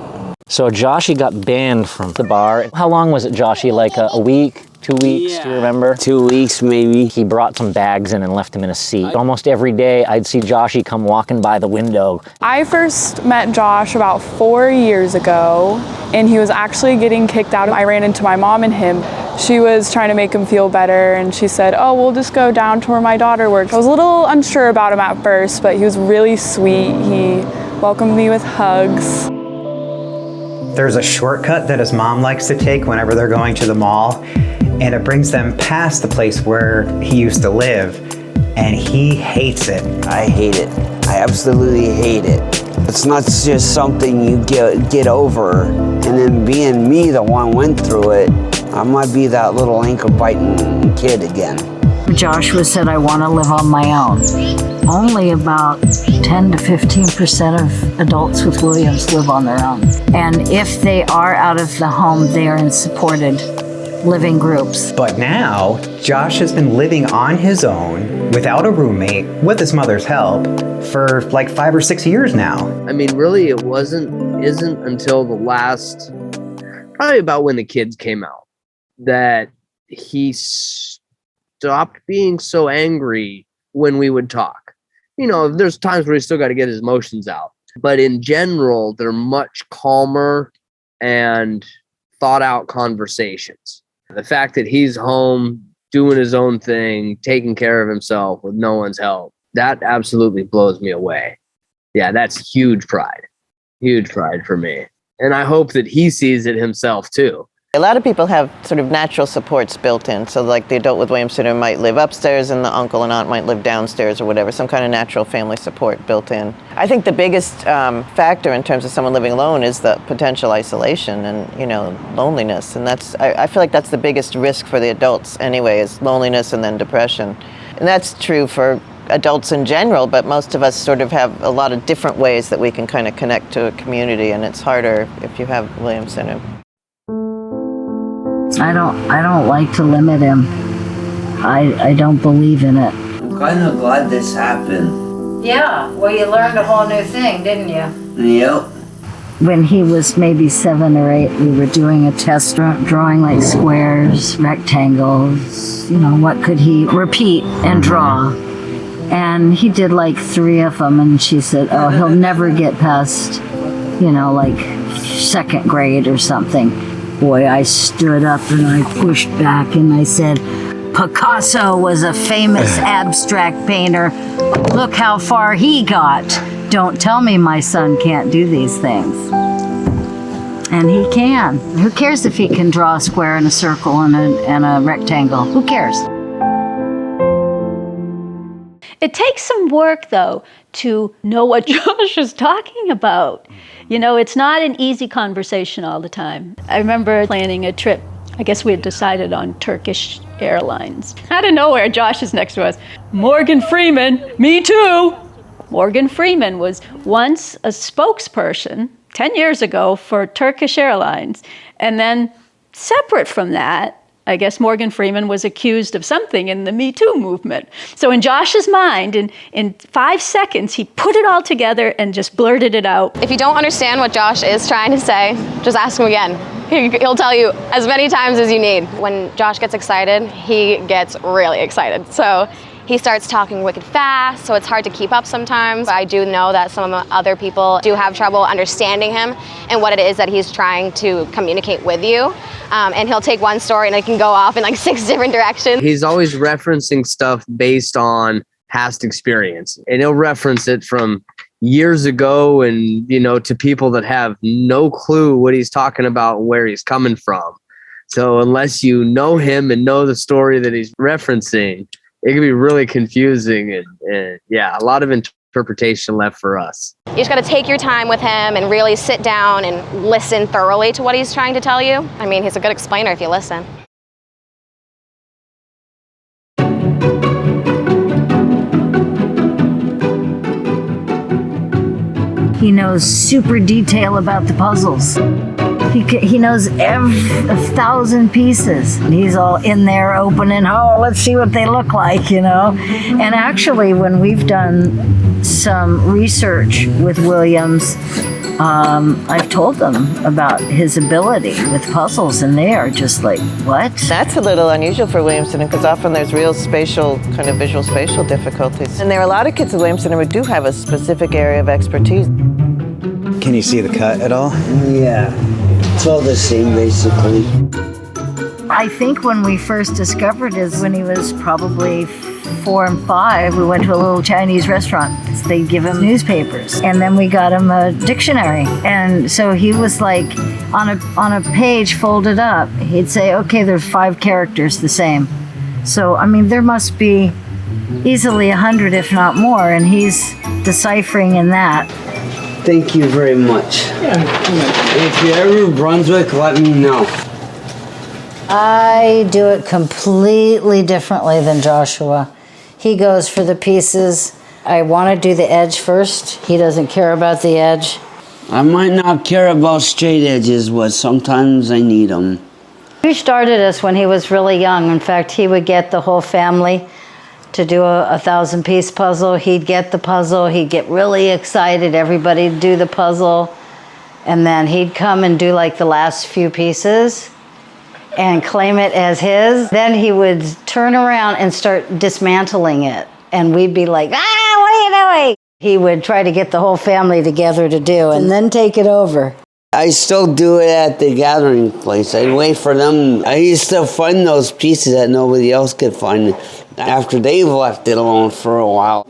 So Joshy got banned from the bar. How long was it, Joshy? Like a week? 2 weeks, do you remember? 2 weeks, maybe. He brought some bags in and left him in a seat. Almost every day, I'd see Joshy come walking by the window. I first met Josh about 4 years ago, and he was actually getting kicked out. I ran into my mom and him. She was trying to make him feel better, and she said, oh, we'll just go down to where my daughter works. I was a little unsure about him at first, but he was really sweet. He welcomed me with hugs. There's a shortcut that his mom likes to take whenever they're going to the mall, and it brings them past the place where he used to live, and he hates it. I hate it. I absolutely hate it. It's not just something you get over, and then being me, the one went through it, I might be that little ankle-biting kid again. Joshua said, I want to live on my own. Only about 10 to 15% of adults with Williams live on their own. And if they are out of the home, they are in supported living groups. But now, Josh has been living on his own without a roommate with his mother's help for like 5 or 6 years now. I mean, really, it isn't until the last, probably about when the kids came out, that he stopped being so angry when we would talk. You know, there's times where he's still got to get his emotions out. But in general, they're much calmer and thought out conversations. The fact that he's home, doing his own thing, taking care of himself with no one's help, that absolutely blows me away. Yeah, that's huge pride for me. And I hope that he sees it himself too. A lot of people have sort of natural supports built in. So like the adult with Williams syndrome might live upstairs and the uncle and aunt might live downstairs or whatever, some kind of natural family support built in. I think the biggest factor in terms of someone living alone is the potential isolation and, you know, loneliness. And that's, I feel like that's the biggest risk for the adults anyway, is loneliness and then depression. And that's true for adults in general, but most of us sort of have a lot of different ways that we can kind of connect to a community, and it's harder if you have Williams syndrome. I don't like to limit him. I don't believe in it. I'm kind of glad this happened. Yeah, well, you learned a whole new thing, didn't you? Yep. When he was maybe 7 or 8, we were doing a test drawing like squares, rectangles, what could he repeat and draw. And he did like 3 of them, and she said, oh, he'll never get past, like 2nd grade or something. Boy, I stood up and I pushed back and I said, Picasso was a famous abstract painter. Look how far he got. Don't tell me my son can't do these things. And he can. Who cares if he can draw a square and a circle and a rectangle? Who cares? It takes some work, though, to know what Josh is talking about. It's not an easy conversation all the time. I remember planning a trip. I guess we had decided on Turkish Airlines. Out of nowhere, Josh is next to us. Morgan Freeman, me too. Morgan Freeman was once a spokesperson 10 years ago for Turkish Airlines. And then separate from that, I guess Morgan Freeman was accused of something in the Me Too movement. So in Josh's mind, in 5 seconds, he put it all together and just blurted it out. If you don't understand what Josh is trying to say, just ask him again. He'll tell you as many times as you need. When Josh gets excited, he gets really excited. So he starts talking wicked fast, so it's hard to keep up sometimes. I do know that some of the other people do have trouble understanding him and what it is that he's trying to communicate with you. And he'll take one story and it can go off in like 6 different directions. He's always referencing stuff based on past experience. And he'll reference it from years ago and, to people that have no clue what he's talking about and where he's coming from. So unless you know him and know the story that he's referencing, it can be really confusing and a lot of interpretation left for us. You just got to take your time with him and really sit down and listen thoroughly to what he's trying to tell you. I mean, he's a good explainer if you listen. He knows super detail about the puzzles. He knows 1,000 pieces. He's all in there opening, let's see what they look like, And actually, when we've done some research with Williams, I've told them about his ability with puzzles, and they are just like, what? That's a little unusual for Williams syndrome because often there's real spatial, kind of visual spatial difficulties. And there are a lot of kids with Williams syndrome who do have a specific area of expertise. Can you see the cut at all? Yeah. It's all the same, basically. I think when we first discovered is when he was probably 4 and 5, we went to a little Chinese restaurant. They'd give him newspapers, and then we got him a dictionary. And so he was like, on a page folded up, he'd say, okay, there's 5 characters the same. So, I mean, there must be easily 100, if not more, and he's deciphering in that. Thank you very much. If you're ever in Brunswick, let me know. I do it completely differently than Joshua. He goes for the pieces. I want to do the edge first. He doesn't care about the edge. I might not care about straight edges, but sometimes I need them. He started us when he was really young. In fact, he would get the whole family to do a 1,000-piece puzzle. He'd get the puzzle. He'd get really excited. Everybody'd do the puzzle. And then he'd come and do like the last few pieces and claim it as his. Then he would turn around and start dismantling it. And we'd be like, what are you doing? He would try to get the whole family together to do and then take it over. I still do it at the gathering place. I'd wait for them. I used to find those pieces that nobody else could find after they've left it alone for a while.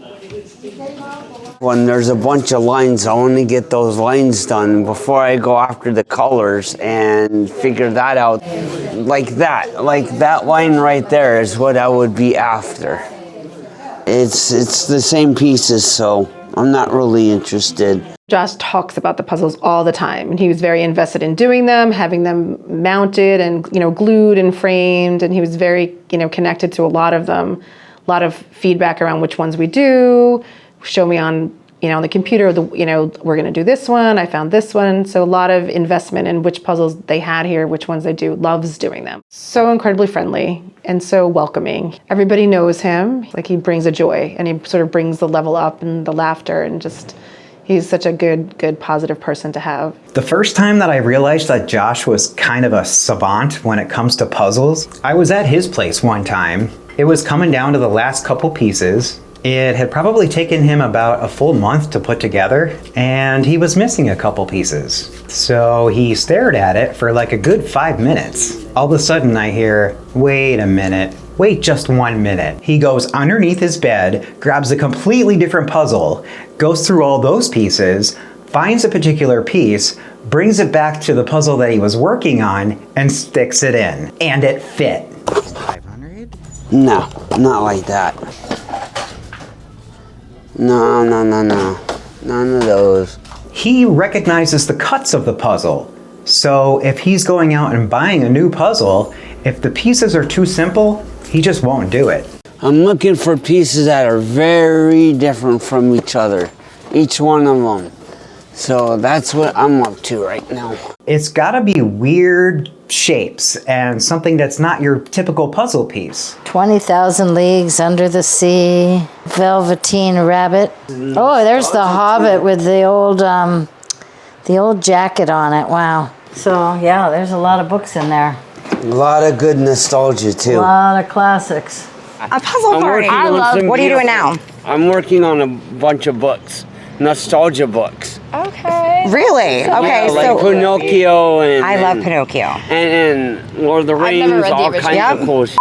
When there's a bunch of lines, I want to get those lines done before I go after the colors and figure that out. Like that line right there is what I would be after. It's the same pieces, so I'm not really interested. Josh talks about the puzzles all the time, and he was very invested in doing them, having them mounted and glued and framed, and he was very connected to a lot of them. A lot of feedback around which ones we do. Show me on on the computer. We're going to do this one. I found this one. So a lot of investment in which puzzles they had here, which ones they do. Loves doing them. So incredibly friendly and so welcoming. Everybody knows him. Like he brings a joy, and he sort of brings the level up and the laughter, and just. He's such a good, positive person to have. The first time that I realized that Josh was kind of a savant when it comes to puzzles, I was at his place one time. It was coming down to the last couple pieces. It had probably taken him about a full month to put together, and he was missing a couple pieces. So he stared at it for like a good 5 minutes. All of a sudden I hear, wait a minute, wait just 1 minute. He goes underneath his bed, grabs a completely different puzzle, goes through all those pieces, finds a particular piece, brings it back to the puzzle that he was working on, and sticks it in. And it fit. 500? No, not like that. No. None of those. He recognizes the cuts of the puzzle. So if he's going out and buying a new puzzle, if the pieces are too simple, he just won't do it. I'm looking for pieces that are very different from each other. Each one of them. So that's what I'm up to right now. It's gotta be weird shapes and something that's not your typical puzzle piece. 20,000 Leagues Under the Sea, Velveteen Rabbit. Oh, there's the Hobbit with the old jacket on it. Wow. So yeah, there's a lot of books in there. A lot of good nostalgia too. A lot of classics. A puzzle party. I love. What are you doing now? I'm working on a bunch of books, nostalgia books. Okay. Really? Okay, Yeah, like Pinocchio and I love Pinocchio. And Lord of the Rings, all kinds of cool shit.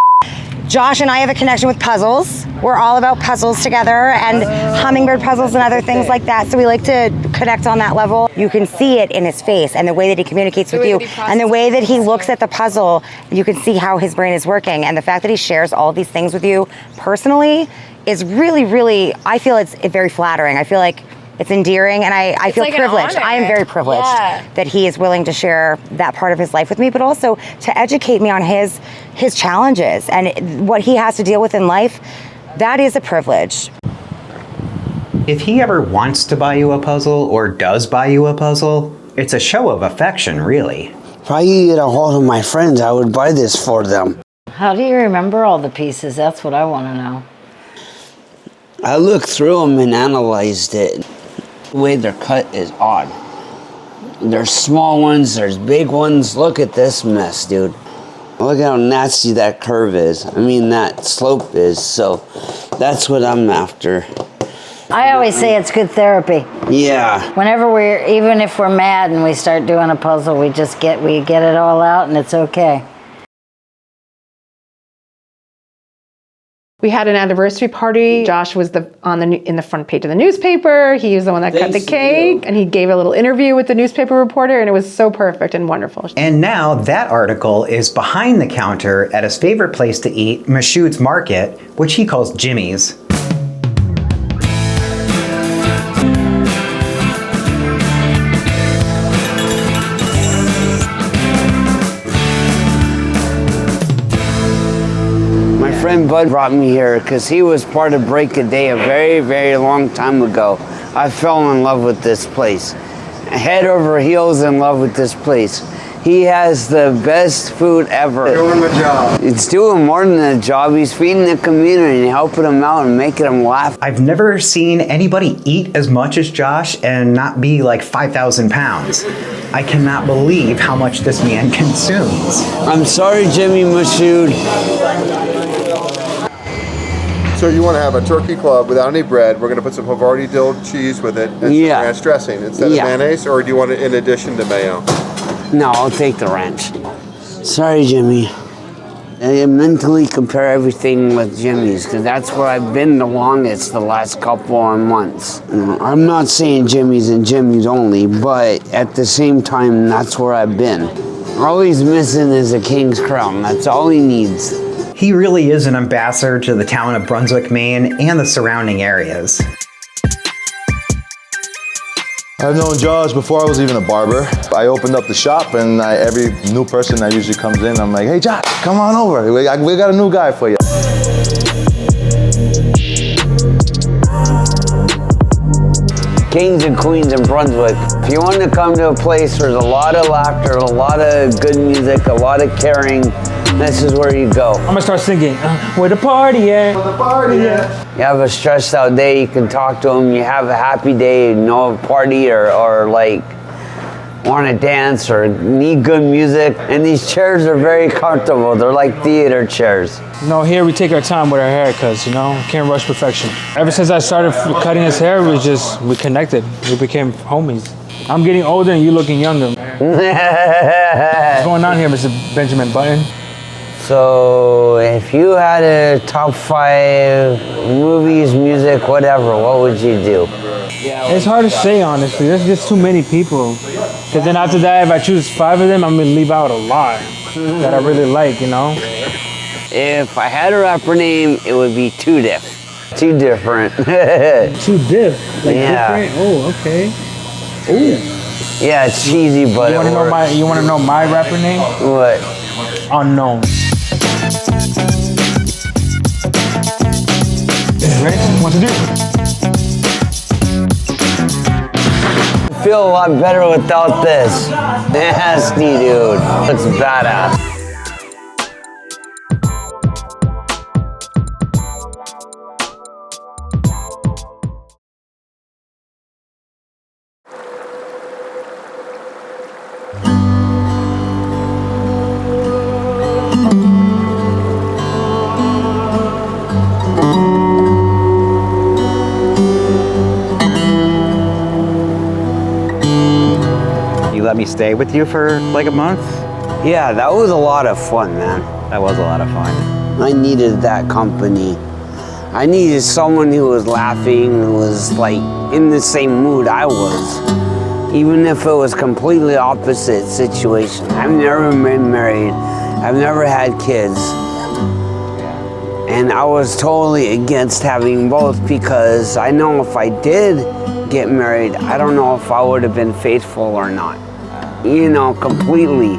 Josh and I have a connection with puzzles. We're all about puzzles together and hummingbird puzzles and other things like that. So we like to connect on that level. You can see it in his face and the way that he communicates with you and the way that he looks at the puzzle. You can see how his brain is working. And the fact that he shares all these things with you personally is really, really, I feel it's very flattering. I feel like it's endearing, and I feel like an privileged. honor. I am very privileged that he is willing to share that part of his life with me, but also to educate me on his challenges and what he has to deal with in life. That is a privilege. If he ever wants to buy you a puzzle or does buy you a puzzle, it's a show of affection, really. If I could get a hold of my friends, I would buy this for them. How do you remember all the pieces? That's what I want to know. I looked through them and analyzed it. The way they're cut is odd. There's small ones, there's big ones. Look at this mess, dude. Look how nasty that curve is. I mean, that slope is. So that's what I'm after. I always say it's good therapy. Yeah. Whenever even if we're mad and we start doing a puzzle, we get it all out and it's okay. We had an anniversary party. Josh was in the front page of the newspaper. He was the one that cut the cake, and he gave a little interview with the newspaper reporter, and it was so perfect and wonderful. And now that article is behind the counter at his favorite place to eat, Mashoud's Market, which he calls Jimmy's. My friend Bud brought me here because he was part of Break a Day a very, very long time ago. I fell in love with this place. Head over heels in love with this place. He has the best food ever. Doing the job. It's doing more than a job. He's feeding the community and helping them out and making them laugh. I've never seen anybody eat as much as Josh and not be like 5,000 pounds. I cannot believe how much this man consumes. I'm sorry, Jimmy Mashoud. So you want to have a turkey club without any bread. We're going to put some Havarti dill cheese with it and some ranch dressing instead of mayonnaise, or do you want it in addition to mayo? No, I'll take the ranch. Sorry, Jimmy. I mentally compare everything with Jimmy's because that's where I've been the longest the last couple of months. I'm not saying Jimmy's and Jimmy's only, but at the same time, that's where I've been. All he's missing is a king's crown. That's all he needs. He really is an ambassador to the town of Brunswick, Maine, and the surrounding areas. I've known Josh before I was even a barber. I opened up the shop, and every new person that usually comes in, I'm like, hey, Josh, come on over. We got a new guy for you. Kings and queens in Brunswick. If you want to come to a place where there's a lot of laughter, a lot of good music, a lot of caring, this is where you go. I'm gonna start singing, where the party at? Where the party at? You have a stressed out day, you can talk to them. You have a happy day, no party or like want to dance or need good music. And these chairs are very comfortable. They're like theater chairs. You know, here we take our time with our haircuts, you know? Can't rush perfection. Ever since I started cutting his hair, we connected. We became homies. I'm getting older and you looking younger. What's going on here, Mr. Benjamin Button? So, if you had a top 5 movies, music, whatever, what would you do? It's hard to say, honestly. There's just too many people. Because then after that, if I choose 5 of them, I'm going to leave out a lot that I really like, you know? If I had a rapper name, it would be Too Diff. Too different. Too diff? Like different? Oh, okay. Ooh. Yeah, it's cheesy, but you want to know my rapper name? What? Unknown. Ready? 1, 2, 3. I feel a lot better without this. Nasty, dude. Looks badass. Let me stay with you for like a month? Yeah, that was a lot of fun, man. That was a lot of fun. I needed that company. I needed someone who was laughing, who was like in the same mood I was. Even if it was completely opposite situation. I've never been married. I've never had kids. And I was totally against having both because I know if I did get married, I don't know if I would have been faithful or not. You know, completely.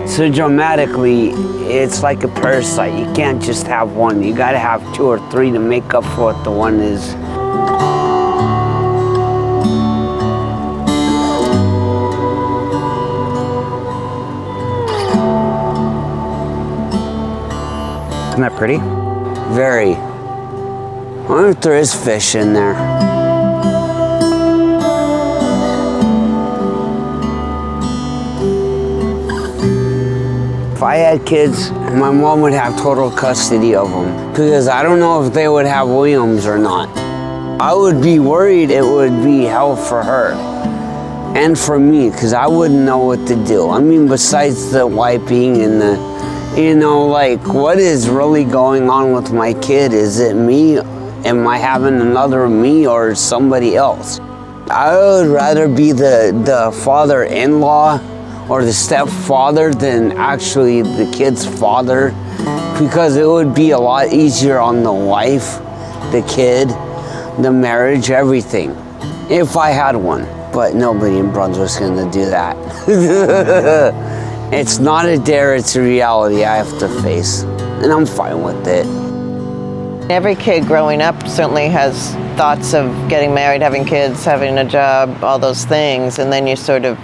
So dramatically, it's like a parasite. You can't just have one. You gotta have 2 or 3 to make up for what the one is. Isn't that pretty? Very. I wonder if there is fish in there. If I had kids, my mom would have total custody of them because I don't know if they would have Williams or not. I would be worried it would be hell for her and for me because I wouldn't know what to do. I mean, besides the wiping and the, you know, like what is really going on with my kid? Is it me? Am I having another me or somebody else? I would rather be the father-in-law or the stepfather than actually the kid's father because it would be a lot easier on the wife, the kid, the marriage, everything, if I had one. But nobody in Brunswick's gonna do that. It's not a dare, it's a reality I have to face, and I'm fine with it. Every kid growing up certainly has thoughts of getting married, having kids, having a job, all those things, and then you sort of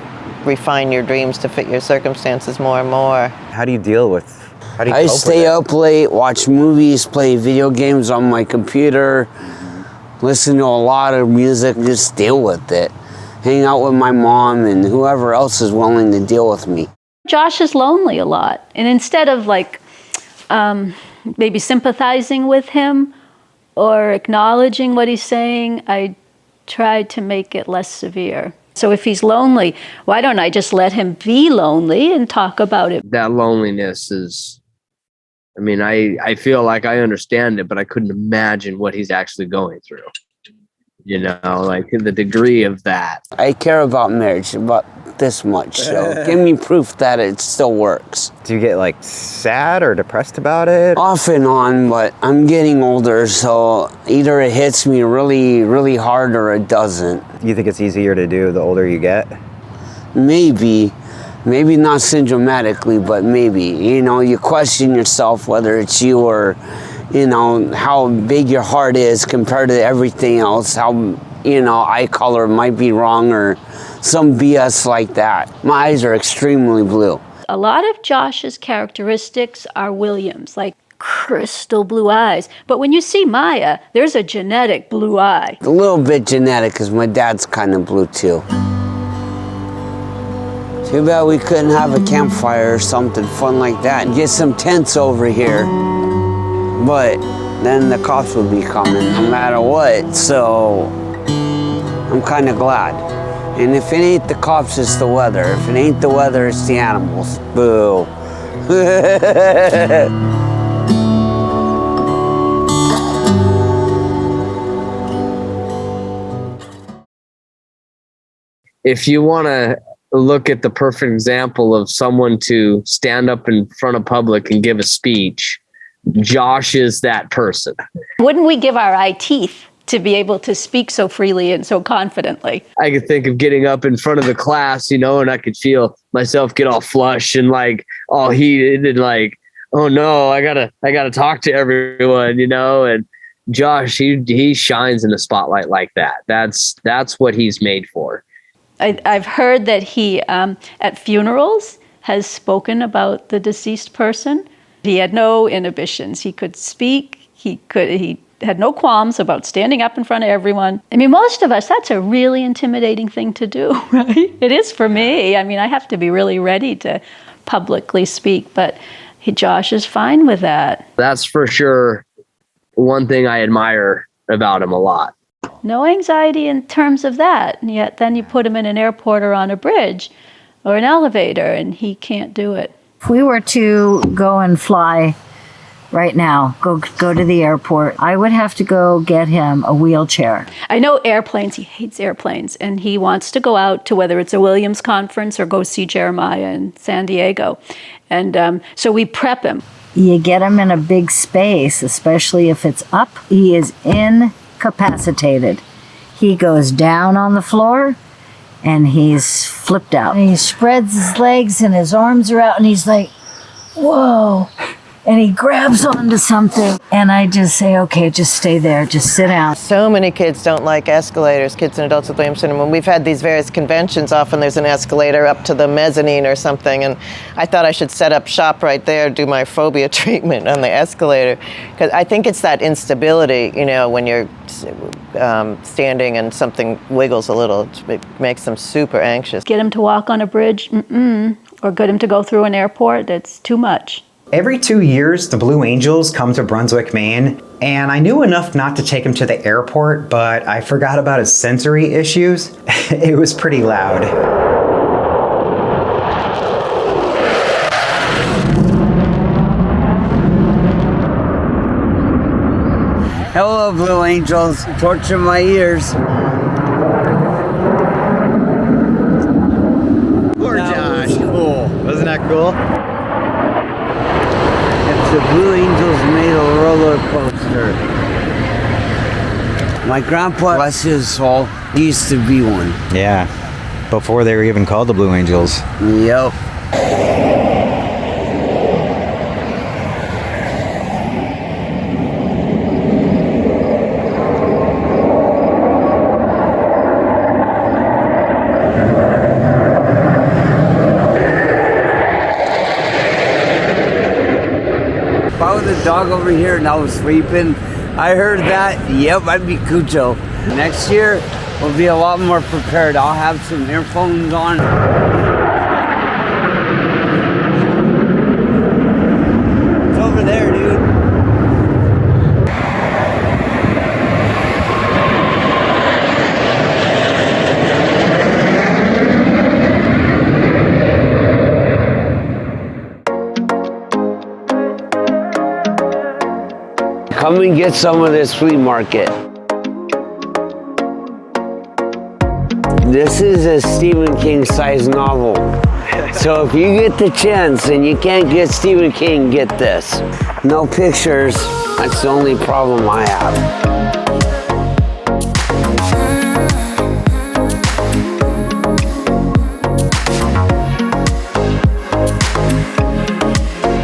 refine your dreams to fit your circumstances more and more. How do you deal with, how do you I cope stay with it? up late, watch movies, play video games on my computer, listen to a lot of music, just deal with it. Hang out with my mom and whoever else is willing to deal with me. Josh is lonely a lot. And instead of like maybe sympathizing with him or acknowledging what he's saying, I try to make it less severe. So if he's lonely, why don't I just let him be lonely and talk about it? That loneliness is, I mean, I feel like I understand it, but I couldn't imagine what he's actually going through. You know, like the degree of that. I care about marriage about this much, so give me proof that it still works. Do you get like sad or depressed about it? Off and on, but I'm getting older, so either it hits me really, really hard or it doesn't. You think it's easier to do the older you get? Maybe not syndromatically, but maybe. You know, you question yourself whether it's you or, you know, how big your heart is compared to everything else, how, you know, eye color might be wrong or some BS like that. My eyes are extremely blue. A lot of Josh's characteristics are Williams, like crystal blue eyes. But when you see Maya, there's a genetic blue eye. A little bit genetic, because my dad's kind of blue too. Too bad we couldn't have a campfire or something fun like that and get some tents over here. But then the cops would be coming no matter what, so I'm kind of glad. And if it ain't the cops, it's the weather. If it ain't the weather, it's the animals. Boo. If you want to look at the perfect example of someone to stand up in front of public and give a speech, Josh is that person. Wouldn't we give our eye teeth to be able to speak so freely and so confidently? I could think of getting up in front of the class, and I could feel myself get all flushed and like all heated and like, oh no, I gotta talk to everyone, and Josh, he shines in the spotlight like that. That's what he's made for. I've heard that he, at funerals, has spoken about the deceased person. He had no inhibitions. He could speak. He had no qualms about standing up in front of everyone. I mean, most of us, that's a really intimidating thing to do, right? It is for me. I mean, I have to be really ready to publicly speak, but Josh is fine with that. That's for sure one thing I admire about him a lot. No anxiety in terms of that. And yet then you put him in an airport or on a bridge or an elevator and he can't do it. If we were to go and fly right now, go to the airport, I would have to go get him a wheelchair. I know airplanes. He hates airplanes. And he wants to go out to whether it's a Williams conference or go see Jeremiah in San Diego. And so we prep him. You get him in a big space, especially if it's up. He is incapacitated. He goes down on the floor and he's flipped out. And he spreads his legs and his arms are out and he's like, whoa. And he grabs onto something. And I just say, okay, just stay there. Just sit down. So many kids don't like escalators, kids and adults with Williams Syndrome. When we've had these various conventions, often there's an escalator up to the mezzanine or something. And I thought I should set up shop right there, do my phobia treatment on the escalator. Because I think it's that instability, when you're standing and something wiggles a little, it makes them super anxious. Get him to walk on a bridge, or get him to go through an airport, that's too much. Every 2 years, the Blue Angels come to Brunswick, Maine, and I knew enough not to take him to the airport, but I forgot about his sensory issues. It was pretty loud. Hello, Blue Angels. Torture my ears. Poor Josh. Cool. Wasn't that cool? The Blue Angels made a roller coaster. My grandpa, bless his soul, used to be one. Yeah, before they were even called the Blue Angels. Yep. If I was a dog over here and I was sleeping, I heard that, yep, I'd be Cujo. Next year, we'll be a lot more prepared. I'll have some earphones on. It's over there, dude. Come and get some of this flea market. This is a Stephen King size novel. So if you get the chance and you can't get Stephen King, get this. No pictures, that's the only problem I have.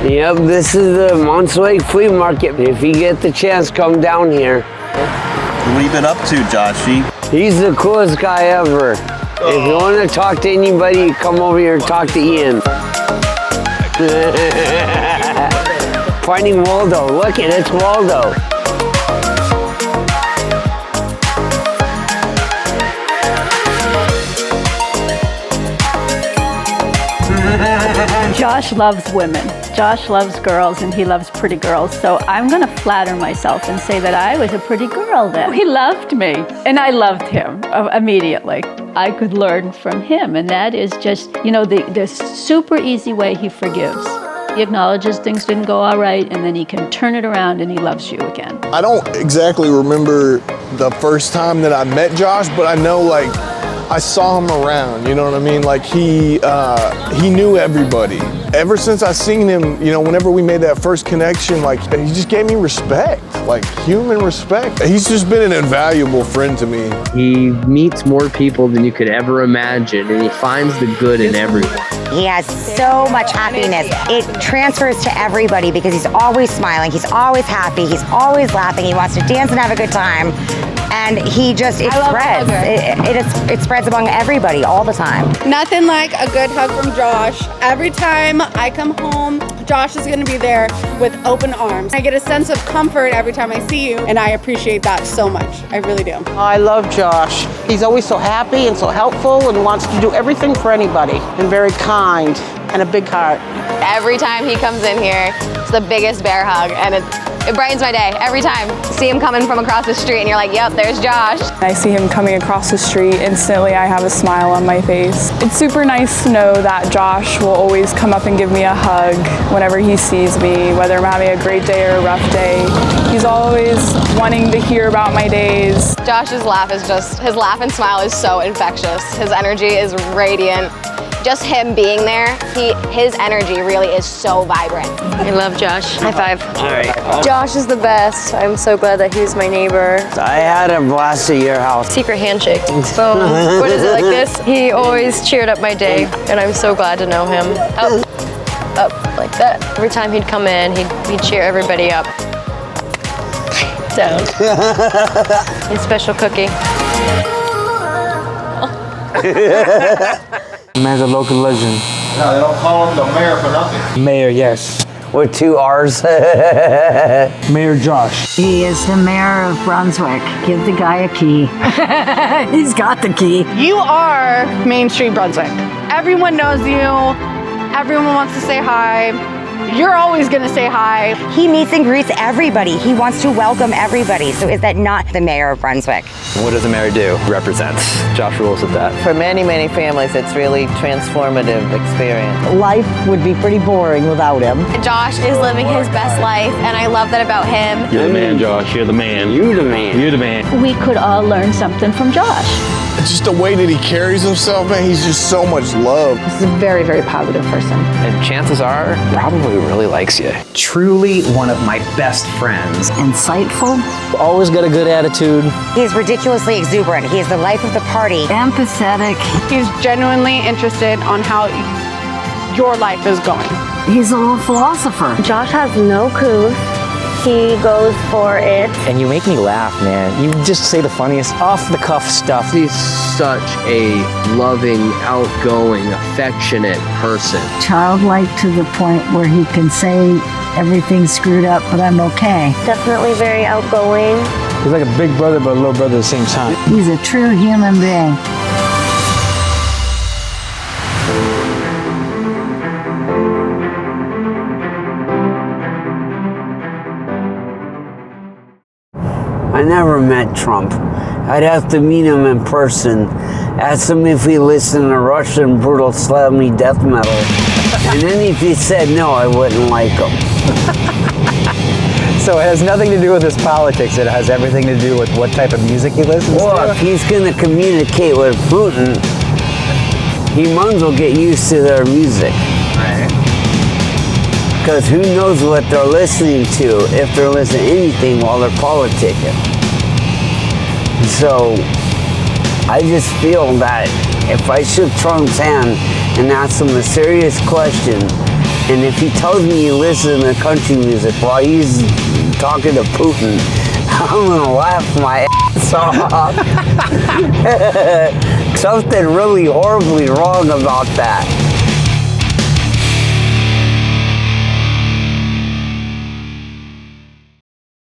Yep, this is the Brunswick Flea Market. If you get the chance, come down here. What have you been up to, Joshy? He's the coolest guy ever. If you want to talk to anybody, come over here and talk to Ian. Finding Waldo. Look it, it's Waldo. Josh loves women. Josh loves girls, and he loves pretty girls. So I'm going to flatter myself and say that I was a pretty girl then. He loved me, and I loved him immediately. I could learn from him, and that is just, the super easy way he forgives. He acknowledges things didn't go all right, and then he can turn it around and he loves you again. I don't exactly remember the first time that I met Josh, but I know I saw him around, you know what I mean? Like he knew everybody. Ever since I seen him, whenever we made that first connection, he just gave me respect, human respect. He's just been an invaluable friend to me. He meets more people than you could ever imagine, and he finds the good in everyone. He has so much happiness. It transfers to everybody because he's always smiling, he's always happy, he's always laughing, he wants to dance and have a good time. And it spreads. It spreads among everybody all the time. Nothing like a good hug from Josh. Every time I come home, Josh is gonna be there with open arms. I get a sense of comfort every time I see you, and I appreciate that so much. I really do. I love Josh. He's always so happy and so helpful and wants to do everything for anybody, and very kind and a big heart. Every time he comes in here, it's the biggest bear hug, and it brightens my day every time. See him coming from across the street and you're like, yep, there's Josh. I see him coming across the street, instantly I have a smile on my face. It's super nice to know that Josh will always come up and give me a hug whenever he sees me, whether I'm having a great day or a rough day. He's always wanting to hear about my days. Josh's laugh his laugh and smile is so infectious. His energy is radiant. Just him being there, his energy really is so vibrant. I love Josh. High five. All right. Josh is the best. I'm so glad that he's my neighbor. I had a blast at your house. Secret handshake. Boom. What is it like this? He always cheered up my day, and I'm so glad to know him. Up, like that. Every time he'd come in, he'd cheer everybody up. Down. His special cookie. Man's a local legend. No, they don't call him the mayor for nothing. Mayor, yes. With 2 R's. Mayor Josh. He is the mayor of Brunswick. Give the guy a key. He's got the key. You are Main Street Brunswick. Everyone knows you. Everyone wants to say hi. You're always gonna say hi. He meets and greets everybody. He wants to welcome everybody. So is that not the mayor of Brunswick? What does the mayor do? Represents. Josh rules with that. For many, many families, it's really transformative experience. Life would be pretty boring without him. Josh is living his best life, and I love that about him. You're the man, Josh. You're the man. You the man. You're the man. We could all learn something from Josh. Just the way that he carries himself, man, he's just so much love. He's a very, very positive person. And chances are, probably really likes you. Truly one of my best friends. Insightful. Always got a good attitude. He's ridiculously exuberant. He is the life of the party. Empathetic. He's genuinely interested on how your life is going. He's a little philosopher. Josh has no couth. He goes for it. And you make me laugh, man. You just say the funniest off-the-cuff stuff. He's such a loving, outgoing, affectionate person. Childlike to the point where he can say everything's screwed up, but I'm okay. Definitely very outgoing. He's like a big brother, but a little brother at the same time. He's a true human being. I never met Trump. I'd have to meet him in person, ask him if he listened to Russian brutal slammy death metal, and then if he said no, I wouldn't like him. So it has nothing to do with his politics, it has everything to do with what type of music he listens to? Well, if he's gonna communicate with Putin, he might as well get used to their music. Right. Because who knows what they're listening to, if they're listening to anything while they're politicking. So, I just feel that if I shook Trump's hand and asked him a serious question, and if he tells me he listens to country music while he's talking to Putin, I'm gonna laugh my ass off. Something really horribly wrong about that.